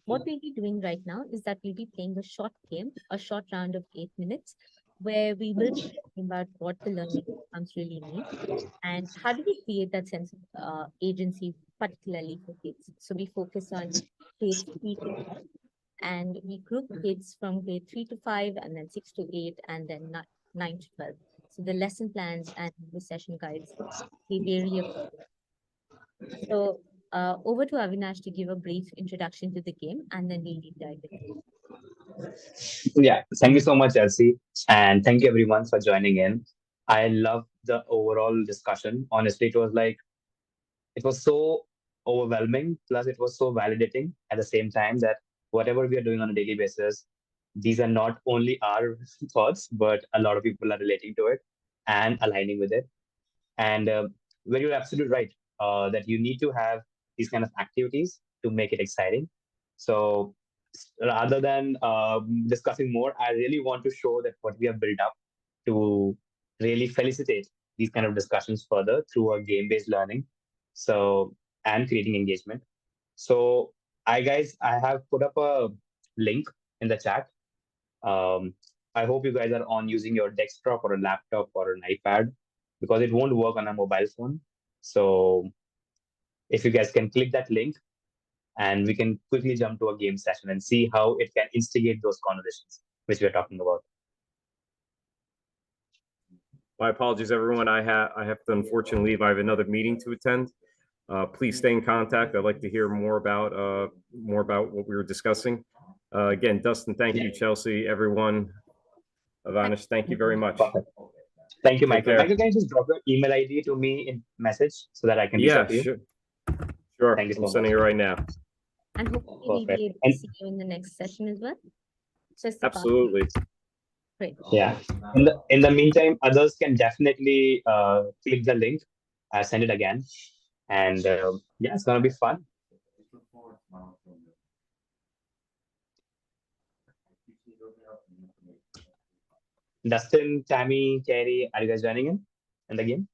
Speaker 1: what we'll be doing right now is that we'll be playing a short game, a short round of 8 minutes, where we will be talking about what the learning outcomes really mean and how do we create that sense of agency, particularly for kids. So we focus on grades 3 to 5, and we group kids from grade 3 to 5, and then 6 to 8, and then 9 to 12. So the lesson plans and the session guides, they vary accordingly. So over to Avinash to give a brief introduction to the game, and then we'll deep dive into it.
Speaker 7: Yeah, thank you so much, Elsie. And thank you everyone for joining in. I love the overall discussion. Honestly, it was so overwhelming, plus it was so validating at the same time that whatever we are doing on a daily basis, these are not only our thoughts, but a lot of people are relating to it and aligning with it. And where you're absolutely right, that you need to have these kind of activities to make it exciting. So rather than discussing more, I really want to show that what we have built up to really felicitate these kind of discussions further through a game-based learning. So, and creating engagement. So I have put up a link in the chat. I hope you guys are on using your desktop or a laptop or an iPad because it won't work on a mobile phone. So if you guys can click that link and we can quickly jump to a game session and see how it can instigate those conversations which we're talking about.
Speaker 6: My apologies, everyone. I have to unfortunately leave. I have another meeting to attend. Please stay in contact. I'd like to hear more about what we were discussing. Again, Dustin, thank you, Chelsea, everyone. Avanish, thank you very much.
Speaker 7: Perfect. Thank you,
Speaker 6: Take
Speaker 7: Michael.
Speaker 6: care.
Speaker 7: Michael, can you just drop your email ID to me in message so that I can reach
Speaker 6: Yeah,
Speaker 7: out to you?
Speaker 6: sure.
Speaker 7: Thank you so
Speaker 6: I'm sending it
Speaker 7: much.
Speaker 6: right now.
Speaker 1: And hopefully we'll
Speaker 7: Perfect.
Speaker 1: be able to
Speaker 7: And
Speaker 1: see you in the next session as well. Just the past.
Speaker 6: Absolutely.
Speaker 1: Great.
Speaker 7: yeah, in the meantime, others can definitely click the link. I'll send it again, and yeah, it's gonna be fun. Dustin, Tammy, Terry, are you guys joining in the game?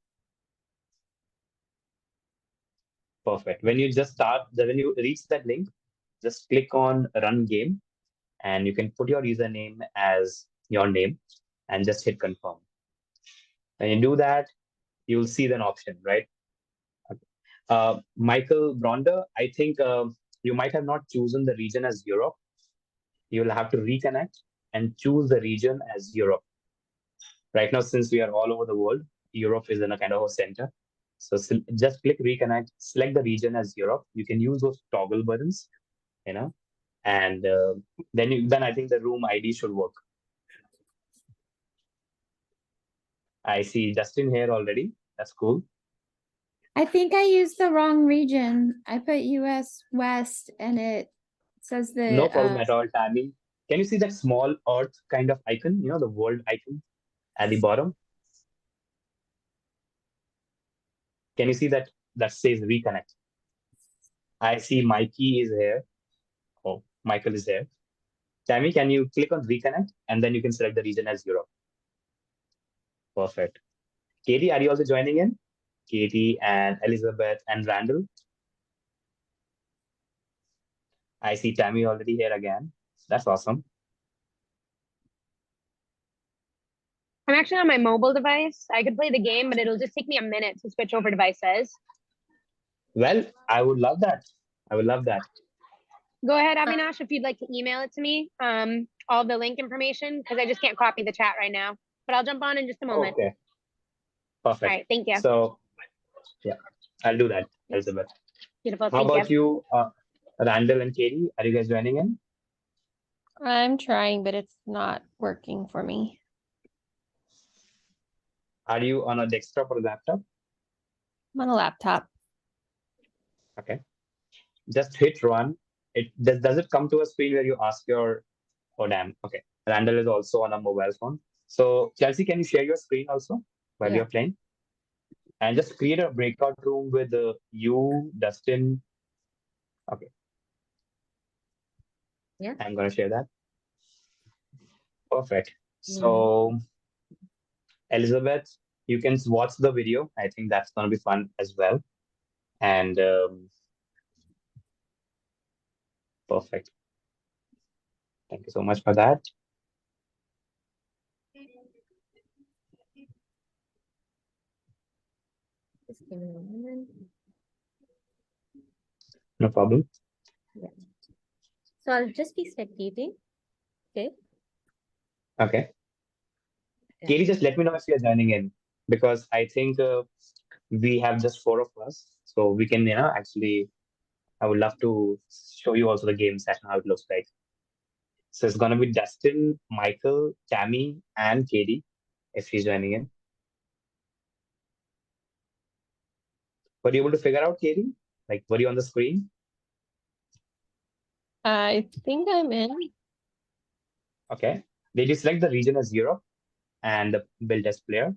Speaker 7: Perfect. When you just when you reach that link, just click on Run Game, and you can put your username as your name, and just hit confirm. When you do that, you'll see an option, right? Michael Bronder, I think you might have not chosen the region as Europe. You'll have to reconnect and choose the region as Europe. Right now, since we are all over the world, Europe is in a kind of a center. So just click reconnect, select the region as Europe. You can use those toggle buttons, and then I think the room ID should work. I see Justin here already. That's cool.
Speaker 8: I think I used the wrong region. I put US West and it says that
Speaker 7: No problem at all, Tammy. Can you see that small Earth kind of icon? The world icon at the bottom. Can you see that says reconnect? I see Mikey is here. Oh, Michael is there. Tammy, can you click on reconnect and then you can select the region as Europe? Perfect. Katie, are you also joining in? Katie and Elizabeth and Randall. I see Tammy already here again. That's awesome.
Speaker 9: I'm actually on my mobile device. I could play the game, but it'll just take me a minute to switch over devices.
Speaker 7: Well, I would love that. I would love that.
Speaker 9: Go ahead, Avinash, if you'd like to email it to me, all the link information, because I just can't copy the chat right now. But I'll jump on in just a moment.
Speaker 7: Okay. Perfect.
Speaker 9: All right, thank you.
Speaker 7: So, yeah, I'll do that, Elizabeth.
Speaker 9: Beautiful,
Speaker 7: How
Speaker 9: thank
Speaker 7: about you, Randall and Katie? Are you guys joining in?
Speaker 10: I'm trying, but it's not working for me.
Speaker 7: Are you on a desktop or a laptop?
Speaker 10: I'm on a laptop.
Speaker 7: Okay. Just hit run. Does it come to a screen where you ask your, oh damn, okay. Randall is also on a mobile phone. So Chelsea, can you share your screen also while
Speaker 1: Yeah.
Speaker 7: you're playing? And just create a breakout room with you, Dustin. Okay.
Speaker 1: Yeah.
Speaker 7: I'm gonna share that. Perfect. So Elizabeth, you can watch the video. I think that's gonna be fun as well. And perfect. Thank you so much for that.
Speaker 1: Just give me a moment.
Speaker 7: No problem.
Speaker 1: Yeah. So I'll just be spectating. Okay.
Speaker 7: Okay.
Speaker 1: Yeah.
Speaker 7: Katie, just let me know if you're joining in, because I think we have just 4 of us. So we can, actually, I would love to show you also the game session, how it looks like. So it's going to be Dustin, Michael, Tammy, and Katie, if she's joining in. Were you able to figure out, Katie? Like, were you on the screen?
Speaker 10: I think I'm in.
Speaker 7: Okay. Did you select the region as Europe and the build as player?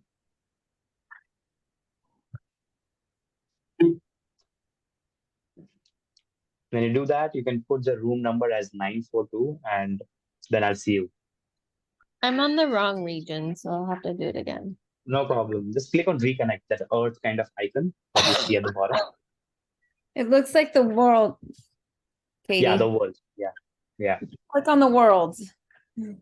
Speaker 7: When you do that, you can put the room number as 942, and then I'll see you.
Speaker 10: I'm on the wrong region, so I'll have to do it again.
Speaker 7: No problem. Just click on reconnect, that Earth kind of icon that you see at the bottom.
Speaker 8: it looks like the world. Katie.
Speaker 7: Yeah, the world. Yeah. Yeah.
Speaker 8: Click on the world.
Speaker 1: People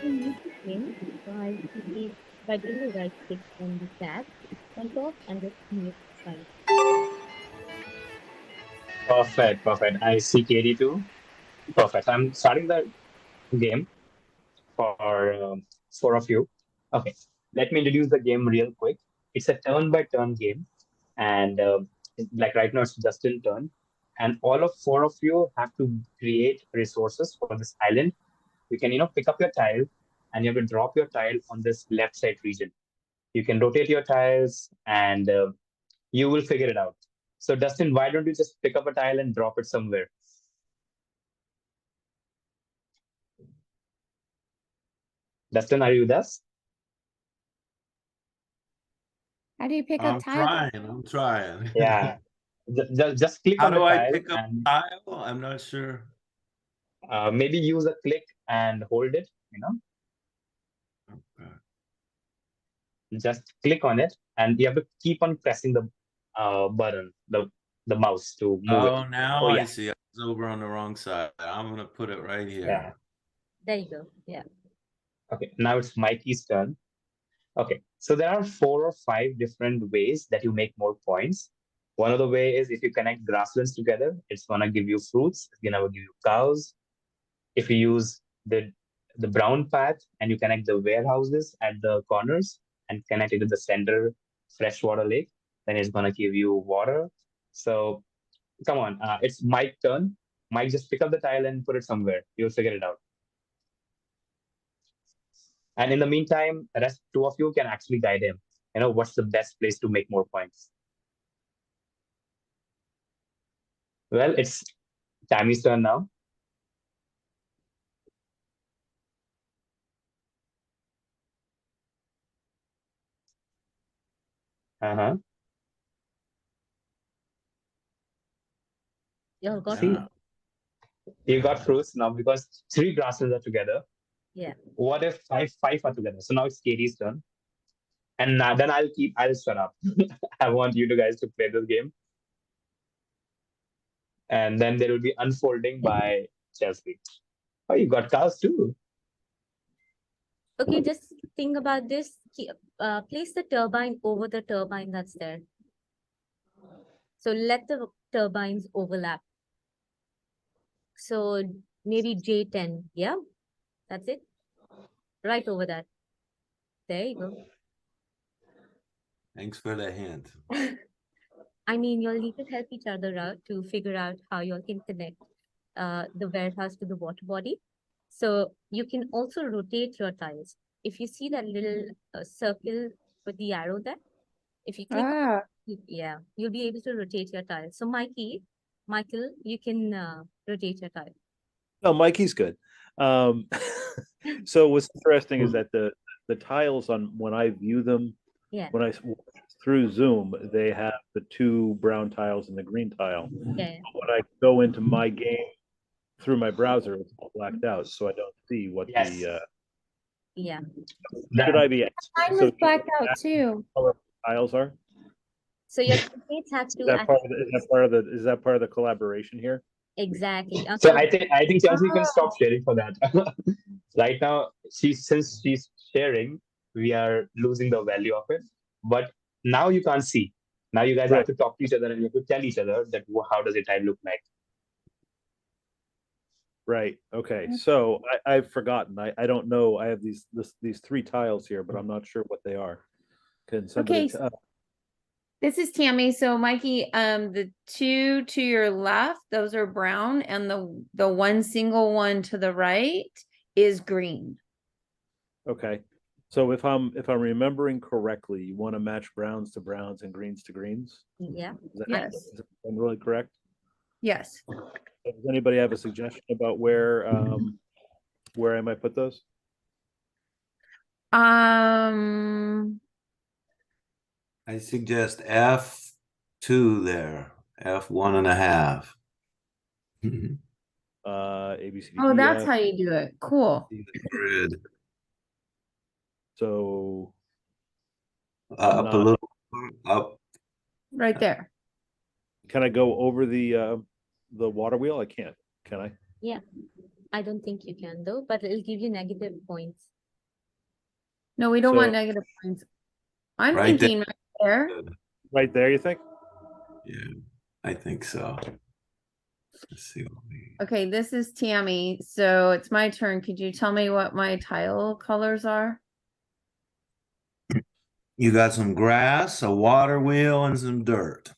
Speaker 1: need to play, so I'll keep But do the right click on the tab on top and just mute file.
Speaker 7: Perfect, perfect. I see Katie too. Perfect. I'm starting the game for four of you. Okay, let me introduce the game real quick. It's a turn-by-turn game, and like right now it's Justin's turn, and all of four of you have to create resources for this island. You can pick up your tile, and you have to drop your tile on this left side region. You can rotate your tiles, and you will figure it out. So Dustin, why don't you just pick up a tile and drop it somewhere? Dustin, are you with us?
Speaker 8: How do you pick up
Speaker 5: I'm
Speaker 8: tile?
Speaker 5: trying. I'm trying.
Speaker 7: Yeah. Just click
Speaker 5: How
Speaker 7: on the
Speaker 5: do I
Speaker 7: tile
Speaker 5: pick up
Speaker 7: and
Speaker 5: tile? I'm not sure.
Speaker 7: maybe use a click and hold it,
Speaker 5: Okay.
Speaker 7: just click on it and you have to keep on pressing the button, the mouse to move it.
Speaker 5: Oh, now
Speaker 7: Oh
Speaker 5: I
Speaker 7: yeah,
Speaker 5: see. I was over on the wrong side. I'm gonna put it right
Speaker 7: yeah.
Speaker 5: here.
Speaker 1: There you go. Yeah.
Speaker 7: Okay, now it's Mikey's turn. Okay, so there are 4 or 5 different ways that you make more points. One of the way is if you connect grasslands together, it's gonna give you fruits, it's gonna give you cows. If you use the brown path and you connect the warehouses at the corners and connect it to the center freshwater lake, then it's gonna give you water. So come on, it's Mike's turn. Mike, just pick up the tile and put it somewhere. You'll figure it out. And in the meantime, the rest 2 of you can actually guide him. What's the best place to make more points? Well, it's Tammy's turn now. Uh-huh.
Speaker 1: You got
Speaker 7: See,
Speaker 5: Yeah.
Speaker 7: you got fruits now because 3 grasses are together.
Speaker 1: Yeah.
Speaker 7: What if five are together? So now it's Katie's turn. And then I'll shut up. I want you guys to play this game. And then there will be unfolding by Chelsea. Oh, you got cows too.
Speaker 1: Okay, just think about this. Place the turbine over the turbine that's there. So let the turbines overlap. So maybe J10. Yeah, that's it. Right over that. There you go.
Speaker 5: Thanks for the hint.
Speaker 1: I mean, you'll need to help each other out to figure out how you all can connect the warehouse to the water body. So you can also rotate your tiles. If you see that little circle with the arrow there, if you click on it, yeah, you'll be able to rotate your tiles. So Michael, you can rotate your tile.
Speaker 11: No, Mikey's good. So what's interesting is that the tiles on when I view them,
Speaker 1: Yeah,
Speaker 11: when I through Zoom, they have the 2 brown tiles and the green tile.
Speaker 1: yeah.
Speaker 11: When I go into my game through my browser, it's all blacked out, so I don't see what
Speaker 7: Yes.
Speaker 11: the
Speaker 1: Yeah.
Speaker 11: should I be
Speaker 8: Mine
Speaker 11: so
Speaker 8: was blacked out too.
Speaker 11: color tiles are?
Speaker 1: So your teammates have
Speaker 11: Is
Speaker 1: to
Speaker 11: that part of the, is that part of the collaboration here?
Speaker 1: exactly.
Speaker 7: So
Speaker 1: So
Speaker 7: I think Chelsea can stop sharing for that. Right now, since she's sharing, we are losing the value of it. But now you can't see. Now you guys
Speaker 11: Right.
Speaker 7: have to talk to each other and you have to tell each other that how does your tile look like.
Speaker 11: Right. Okay. So I've forgotten. I don't know. I have these 3 tiles here, but I'm not sure what they are. Can somebody?
Speaker 8: Okay, this is Tammy. So Mikey, the 2 to your left, those are brown, and the one single one to the right is green.
Speaker 11: Okay. So if I'm remembering correctly, you want to match browns to browns and greens to greens.
Speaker 1: yeah.
Speaker 8: Yes.
Speaker 11: Is that really correct?
Speaker 8: Yes.
Speaker 11: Does anybody have a suggestion about where I might put those?
Speaker 5: I suggest F2 there. F1.5.
Speaker 11: A B C D.
Speaker 8: Oh,
Speaker 11: E,
Speaker 8: that's
Speaker 11: F.
Speaker 8: how you do it. Cool.
Speaker 5: See the grid.
Speaker 11: So
Speaker 5: Up a
Speaker 11: not-
Speaker 5: little. Up.
Speaker 8: Right there.
Speaker 11: Can I go over the water wheel? I can't. Can I?
Speaker 1: Yeah. I don't think you can though, but it'll give you negative points.
Speaker 8: No, we don't want
Speaker 11: So-
Speaker 8: negative points. I'm
Speaker 5: Right there.
Speaker 8: thinking right there.
Speaker 11: Right there, you think?
Speaker 5: Yeah, I think so. Let's see what we.
Speaker 8: Okay, this is Tammy. So it's my turn. Could you tell me what my tile colors are?
Speaker 5: You got some grass, a water wheel, and some dirt.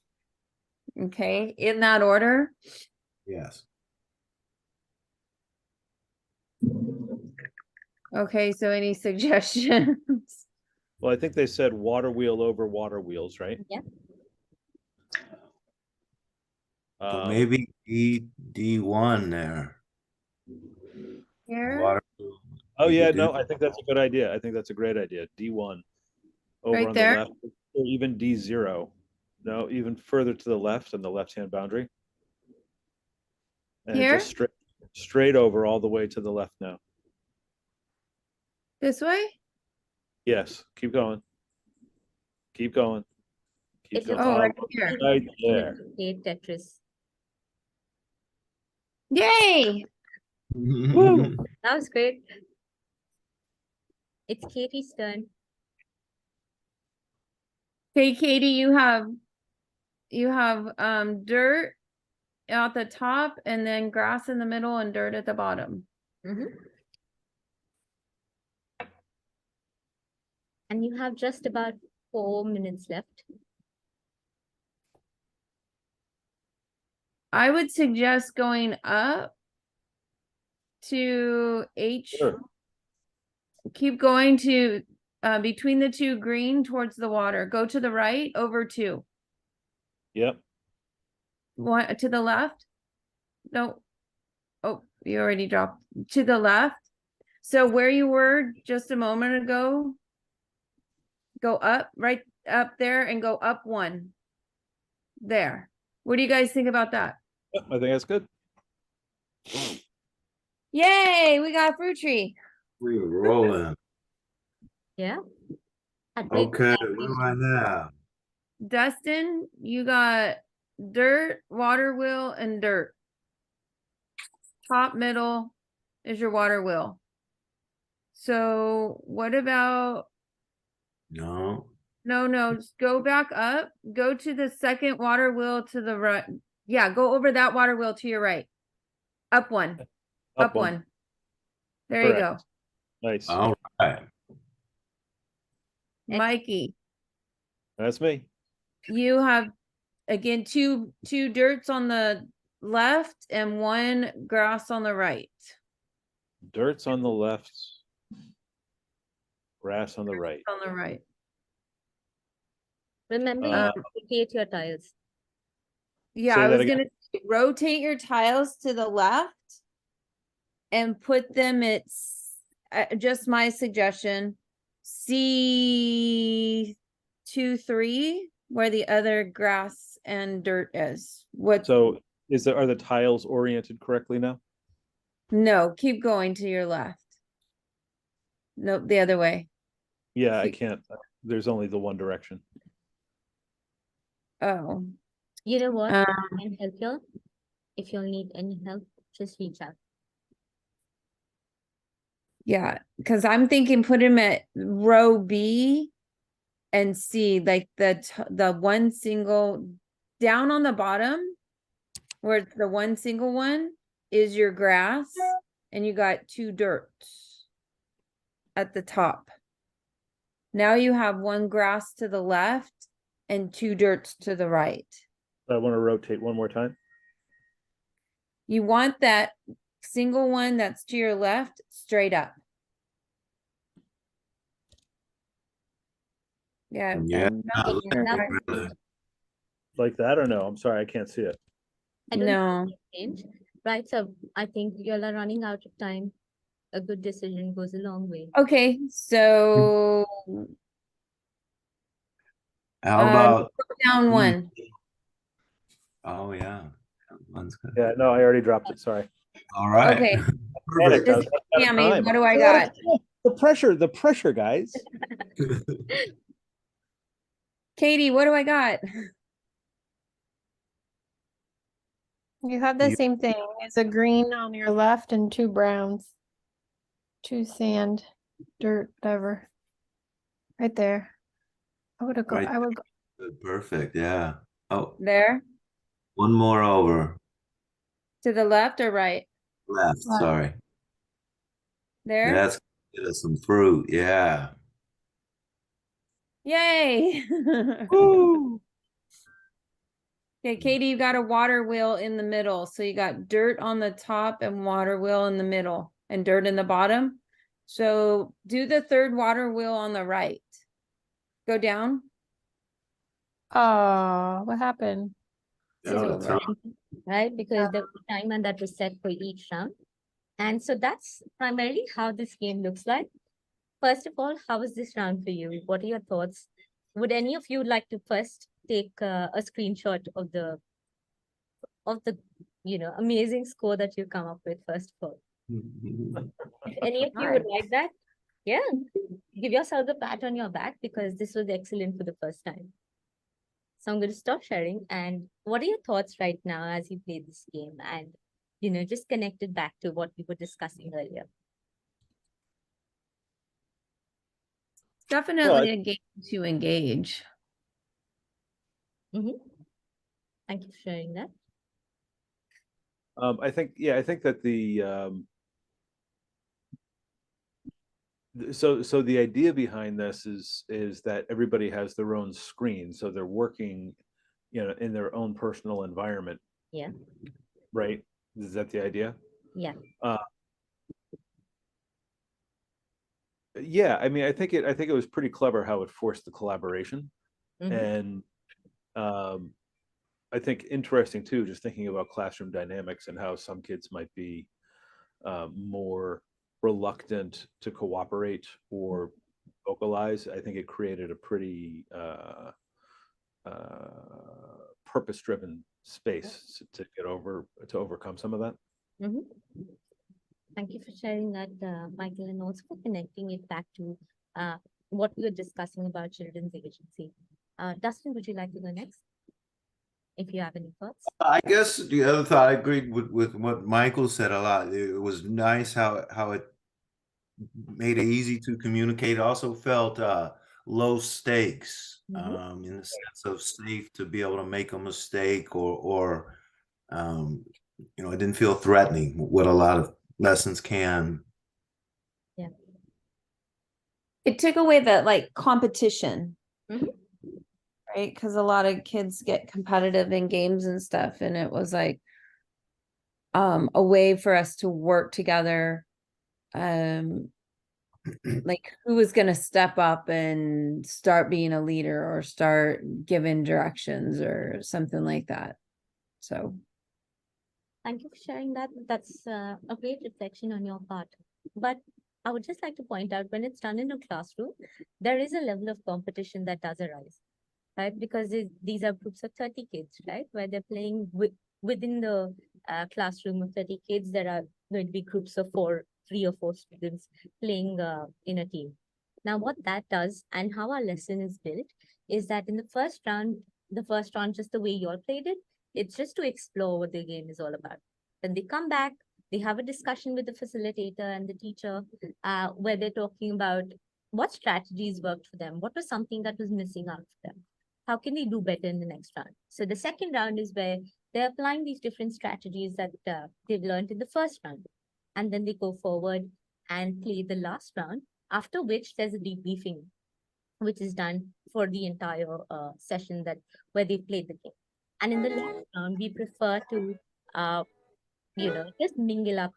Speaker 8: Okay, in that order.
Speaker 5: Yes.
Speaker 8: Okay, so any suggestions?
Speaker 11: Well, I think they said water wheel over water wheels, right?
Speaker 1: Yeah.
Speaker 5: So
Speaker 11: Um,
Speaker 5: maybe D1 there.
Speaker 8: Here?
Speaker 5: Water.
Speaker 11: Oh,
Speaker 5: we
Speaker 11: yeah,
Speaker 5: could do
Speaker 11: no, I think that's a good idea. I think that's a great idea. D1 over
Speaker 8: Right
Speaker 11: on
Speaker 8: there?
Speaker 11: the left, or even D0. No, even further to the left on the left-hand boundary. And
Speaker 8: Here?
Speaker 11: just straight over all the way to the left now.
Speaker 8: This way?
Speaker 11: Yes, keep going. Keep going. Keep
Speaker 1: It
Speaker 11: going.
Speaker 1: looks
Speaker 8: Oh,
Speaker 1: like
Speaker 8: right here.
Speaker 11: Right there.
Speaker 1: Play Tetris.
Speaker 8: Yay!
Speaker 11: Woo!
Speaker 1: That was great. It's Katie's turn.
Speaker 8: Okay, Katie, you have dirt at the top and then grass in the middle and dirt at the bottom.
Speaker 1: Mhm. And you have just about 4 minutes left.
Speaker 8: I would suggest going up to H.
Speaker 11: Sure.
Speaker 8: Keep going to between the two green towards the water. Go to the right over 2.
Speaker 11: Yep.
Speaker 8: One to the left. No. Oh, you already dropped to the left. So where you were just a moment ago, go up, right up there and go up 1. There. What do you guys think about that?
Speaker 11: Yep, I think that's good.
Speaker 8: Yay, we got a fruit tree.
Speaker 5: We were rolling.
Speaker 1: Yeah. A great
Speaker 5: Okay, what
Speaker 1: collaboration.
Speaker 5: do I now?
Speaker 8: Dustin, you got dirt, water wheel, and dirt. Top middle is your water wheel. So what about,
Speaker 5: No.
Speaker 8: no, just go back up, go to the second water wheel to the right. Yeah, go over that water wheel to your right. Up 1, up 1. There you go.
Speaker 11: Correct. Nice.
Speaker 5: All right.
Speaker 8: Mikey,
Speaker 11: That's me.
Speaker 8: you have again two dirts on the left and 1 grass on the right.
Speaker 11: Dirt's on the left. Grass on the right.
Speaker 8: On the right.
Speaker 1: Remember, you
Speaker 11: Uh,
Speaker 1: have to rotate your tiles.
Speaker 8: Yeah,
Speaker 11: Say
Speaker 8: I
Speaker 11: that
Speaker 8: was
Speaker 11: again.
Speaker 8: gonna say, rotate your tiles to the left and put them at just my suggestion, C2-3, where the other grass and dirt is. What?
Speaker 11: So are the tiles oriented correctly now?
Speaker 8: No, keep going to your left. Nope, the other way.
Speaker 11: Yeah, I
Speaker 8: See-
Speaker 11: can't. There's only the one direction.
Speaker 8: Oh,
Speaker 1: You know what?
Speaker 8: Um,
Speaker 1: I can help you. If you'll need any help, just reach out.
Speaker 8: yeah, because I'm thinking put him at row B and C, like the one single down on the bottom where it's the one single one is your grass and you got 2 dirts at the top. Now you have 1 grass to the left and 2 dirts to the right.
Speaker 11: I want to rotate one more time.
Speaker 8: You want that single one that's to your left straight up. Yeah.
Speaker 5: Yeah,
Speaker 8: and nothing
Speaker 5: look
Speaker 8: here.
Speaker 1: Now-
Speaker 5: really.
Speaker 11: Like that or no? I'm sorry, I can't see it.
Speaker 1: I don't
Speaker 8: No.
Speaker 1: change. Right, so I think you all are running out of time. A good decision goes a long way.
Speaker 8: Okay, so
Speaker 5: How about?
Speaker 8: down 1.
Speaker 5: Oh yeah, one's good.
Speaker 11: Yeah, no, I already dropped it. Sorry.
Speaker 5: All right.
Speaker 8: Okay.
Speaker 5: Perfect.
Speaker 8: This is Tammy, what do I got?
Speaker 11: The pressure, guys.
Speaker 8: Katie, what do I got?
Speaker 10: You have the
Speaker 5: You-
Speaker 10: same thing. It's a green on your left and 2 browns. 2 sand, dirt, whatever. Right there. I would have go.
Speaker 5: Right.
Speaker 10: I would go.
Speaker 5: Good, perfect. Yeah. Oh,
Speaker 8: There,
Speaker 5: one more over.
Speaker 8: to the left or right?
Speaker 5: Left.
Speaker 10: Left.
Speaker 5: Sorry.
Speaker 8: There?
Speaker 5: That's get us some fruit. Yeah.
Speaker 8: Yay!
Speaker 5: Woo!
Speaker 8: Okay, Katie, you got a water wheel in the middle. So you got dirt on the top and water wheel in the middle and dirt in the bottom. So do the third water wheel on the right. Go down.
Speaker 10: Oh, what happened?
Speaker 5: Out of
Speaker 10: over.
Speaker 5: time.
Speaker 1: Right? Because the timer that was set for each round. And so that's primarily how this game looks like. First of all, how was this round for you? What are your thoughts? Would any of you like to first take a screenshot of the amazing score that you come up with first of all? If any of you would like that, yeah, give yourself a pat on your back because this was excellent for the first time. So I'm going to stop sharing. And what are your thoughts right now as you play this game and, just connect it back to what we were discussing earlier?
Speaker 8: Definitely a game to engage.
Speaker 1: Mm-hmm. Thank you for sharing that.
Speaker 11: I think that so the idea behind this is that everybody has their own screen, so they're working, in their own personal environment.
Speaker 1: Yeah.
Speaker 11: Right? Is that the idea?
Speaker 1: Yeah.
Speaker 11: Yeah, I mean, I think it was pretty clever how it forced the collaboration.
Speaker 1: Mm-hmm.
Speaker 11: And I think interesting too, just thinking about classroom dynamics and how some kids might be more reluctant to cooperate or vocalize. I think it created a pretty purpose-driven space to overcome some of that.
Speaker 1: Mm-hmm. Thank you for sharing that, Michael, and also for connecting it back to what we were discussing about children's agency. Dustin, would you like to go next? If you have any thoughts.
Speaker 5: I guess the other thought, I agreed with what Michael said a lot. It was nice how it made it easy to communicate. It also felt low stakes,
Speaker 1: Mm-hmm.
Speaker 5: in the sense of safe to be able to make a mistake or it didn't feel threatening, what a lot of lessons can.
Speaker 1: Yeah.
Speaker 8: It took away the competition.
Speaker 1: Mm-hmm.
Speaker 8: Right? Because a lot of kids get competitive in games and stuff, and it was a way for us to work together. Who was going to step up and start being a leader or start giving directions or something like that. So
Speaker 1: thank you for sharing that. That's a great reflection on your part. But I would just like to point out, when it's done in a classroom, there is a level of competition that does arise. Right? Because these are groups of 30 kids, right? Where they're playing within the classroom of 30 kids, there are going to be groups of 3 or 4 students playing in a team. Now, what that does and how our lesson is built is that in the first round, just the way you all played it, it's just to explore what the game is all about. Then they come back, they have a discussion with the facilitator and the teacher, where they're talking about what strategies worked for them, what was something that was missing out for them. How can they do better in the next round? So the second round is where they're applying these different strategies that they've learned in the first round. And then they go forward and play the last round, after which there's a debriefing, which is done for the entire session where they played the game. And in the last round, we prefer to, just mingle up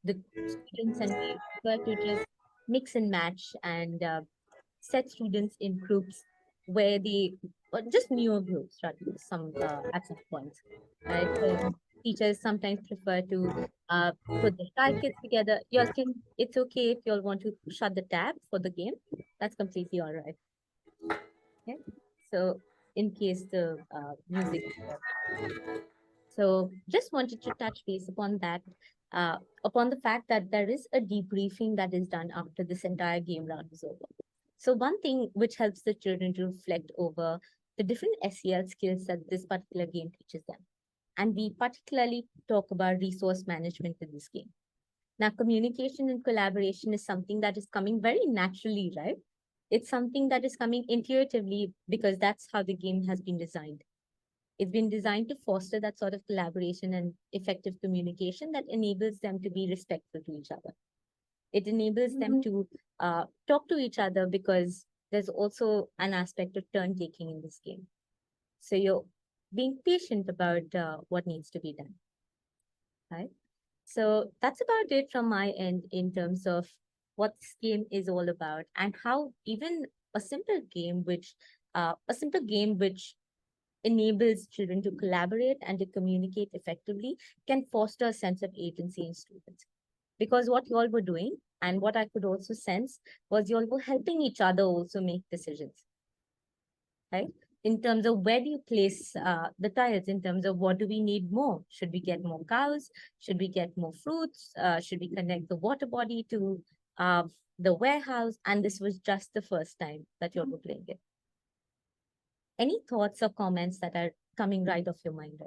Speaker 1: the students, and we prefer to just mix and match and set students in groups where just newer groups, right? At some points, right? So teachers sometimes prefer to put the 5 kids together. It's okay if you all want to shut the tab for the game. That's completely all right. Okay. So in case the music. So just wanted to touch base upon that, upon the fact that there is a debriefing that is done after this entire game round is over. So one thing which helps the children to reflect over the different SEL skills that this particular game teaches them. And we particularly talk about resource management in this game. Now, communication and collaboration is something that is coming very naturally, right? It's something that is coming intuitively because that's how the game has been designed. It's been designed to foster that sort of collaboration and effective communication that enables them to be respectful to each other. It enables them to talk to each other because there's also an aspect of turn taking in this game. So you're being patient about what needs to be done. Right? So that's about it from my end in terms of what this game is all about and how even a simple game which enables children to collaborate and to communicate effectively can foster a sense of agency in students. Because what you all were doing and what I could also sense was you all were helping each other also make decisions, right? In terms of where do you place the tiles, in terms of what do we need more? Should we get more cows? Should we get more fruits? Should we connect the water body to the warehouse? And this was just the first time that you're playing it. Any thoughts or comments that are coming right off your mind?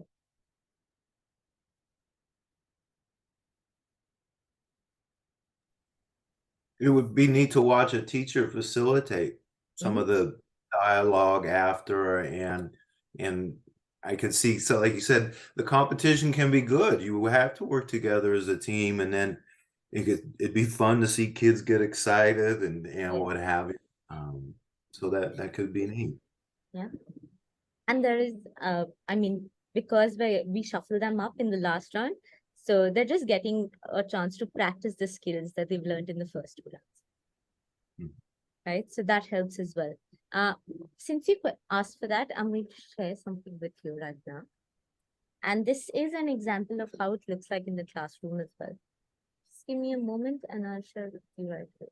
Speaker 5: It would be neat to watch a teacher facilitate some of the dialogue after, and I could see, so like you said, the competition can be good. You have to work together as a team, and then it'd be fun to see kids get excited and what have you. So that could be neat.
Speaker 1: Yeah. And there is, I mean, because we shuffle them up in the last round, so they're just getting a chance to practice the skills that they've learned in the first two rounds. Right? So that helps as well. Since you asked for that, I'm going to share something with you right now. And this is an example of how it looks like in the classroom as well. Just give me a moment and I'll share it with you right here.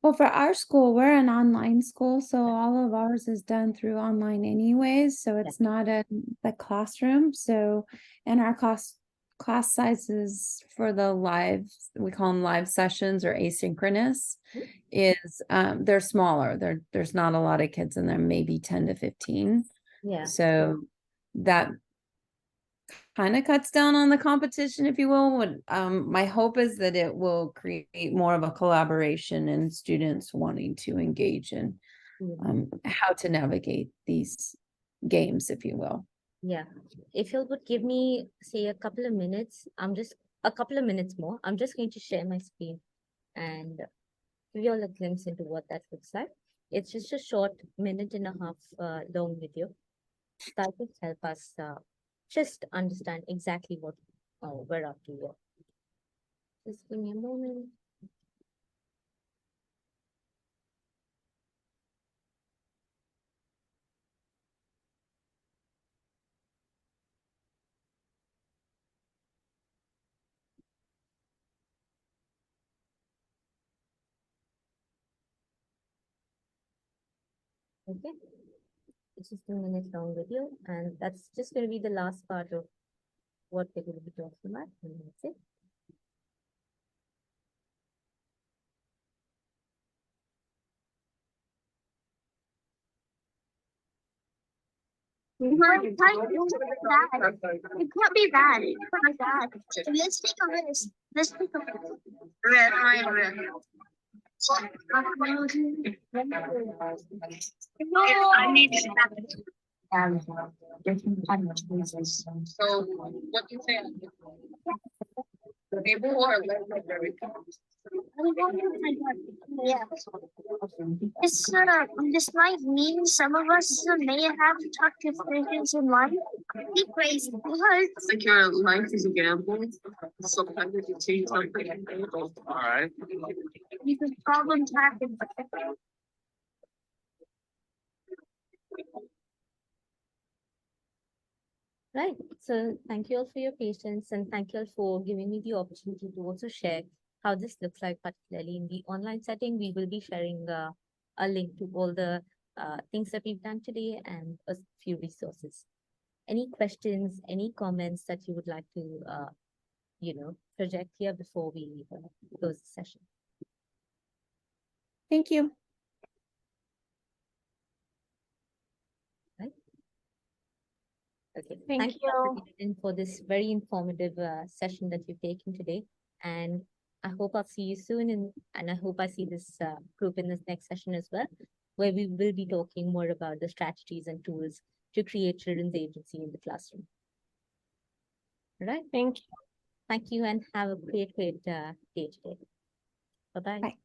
Speaker 8: Well, for our school, we're an online school, so all of ours is done through online anyways. So it's not in the classroom. So in our class sizes for the live, we call them live sessions or asynchronous, is they're smaller. There's not a lot of kids in there, maybe 10 to 15.
Speaker 1: Yeah.
Speaker 8: So that kind of cuts down on the competition, if you will. My hope is that it will create more of a collaboration and students wanting to engage in how to navigate these games, if you will.
Speaker 1: Yeah. If you would give me, say, a couple of minutes, a couple of minutes more, I'm just going to share my screen and give you all a glimpse into what that looks like. It's just a short 1.5 minute long video that will help us just understand exactly what we're up to here. Just give me a moment. Okay. It's just a minute long video, and that's just going to be the last part of what we're going to be talking about. And that's it.
Speaker 12: It can't be bad. It can't be bad. Let's take a risk. Let's take a risk. Red, red. I need different kind of choices. So what do you say? Maybe more yeah. This might mean some of us may have tough decisions in life. Be crazy. I think your life is a gamble. Sometimes you change something. All right. Because problems happen.
Speaker 1: Right. So thank you all for your patience and thank you all for giving me the opportunity to also share how this looks like, particularly in the online setting. We will be sharing a link to all the things that we've done today and a few resources. Any questions, any comments that you would like to, project here before we close the session?
Speaker 8: Thank you.
Speaker 1: Okay,
Speaker 10: Thank you.
Speaker 1: for this very informative session that you've taken today. And I hope I'll see you soon, and I hope I see this group in this next session as well, where we will be talking more about the strategies and tools to create children's agency in the classroom. All right.
Speaker 10: Thank you.
Speaker 1: Thank you, and have a great day today. Bye-bye.
Speaker 8: Bye.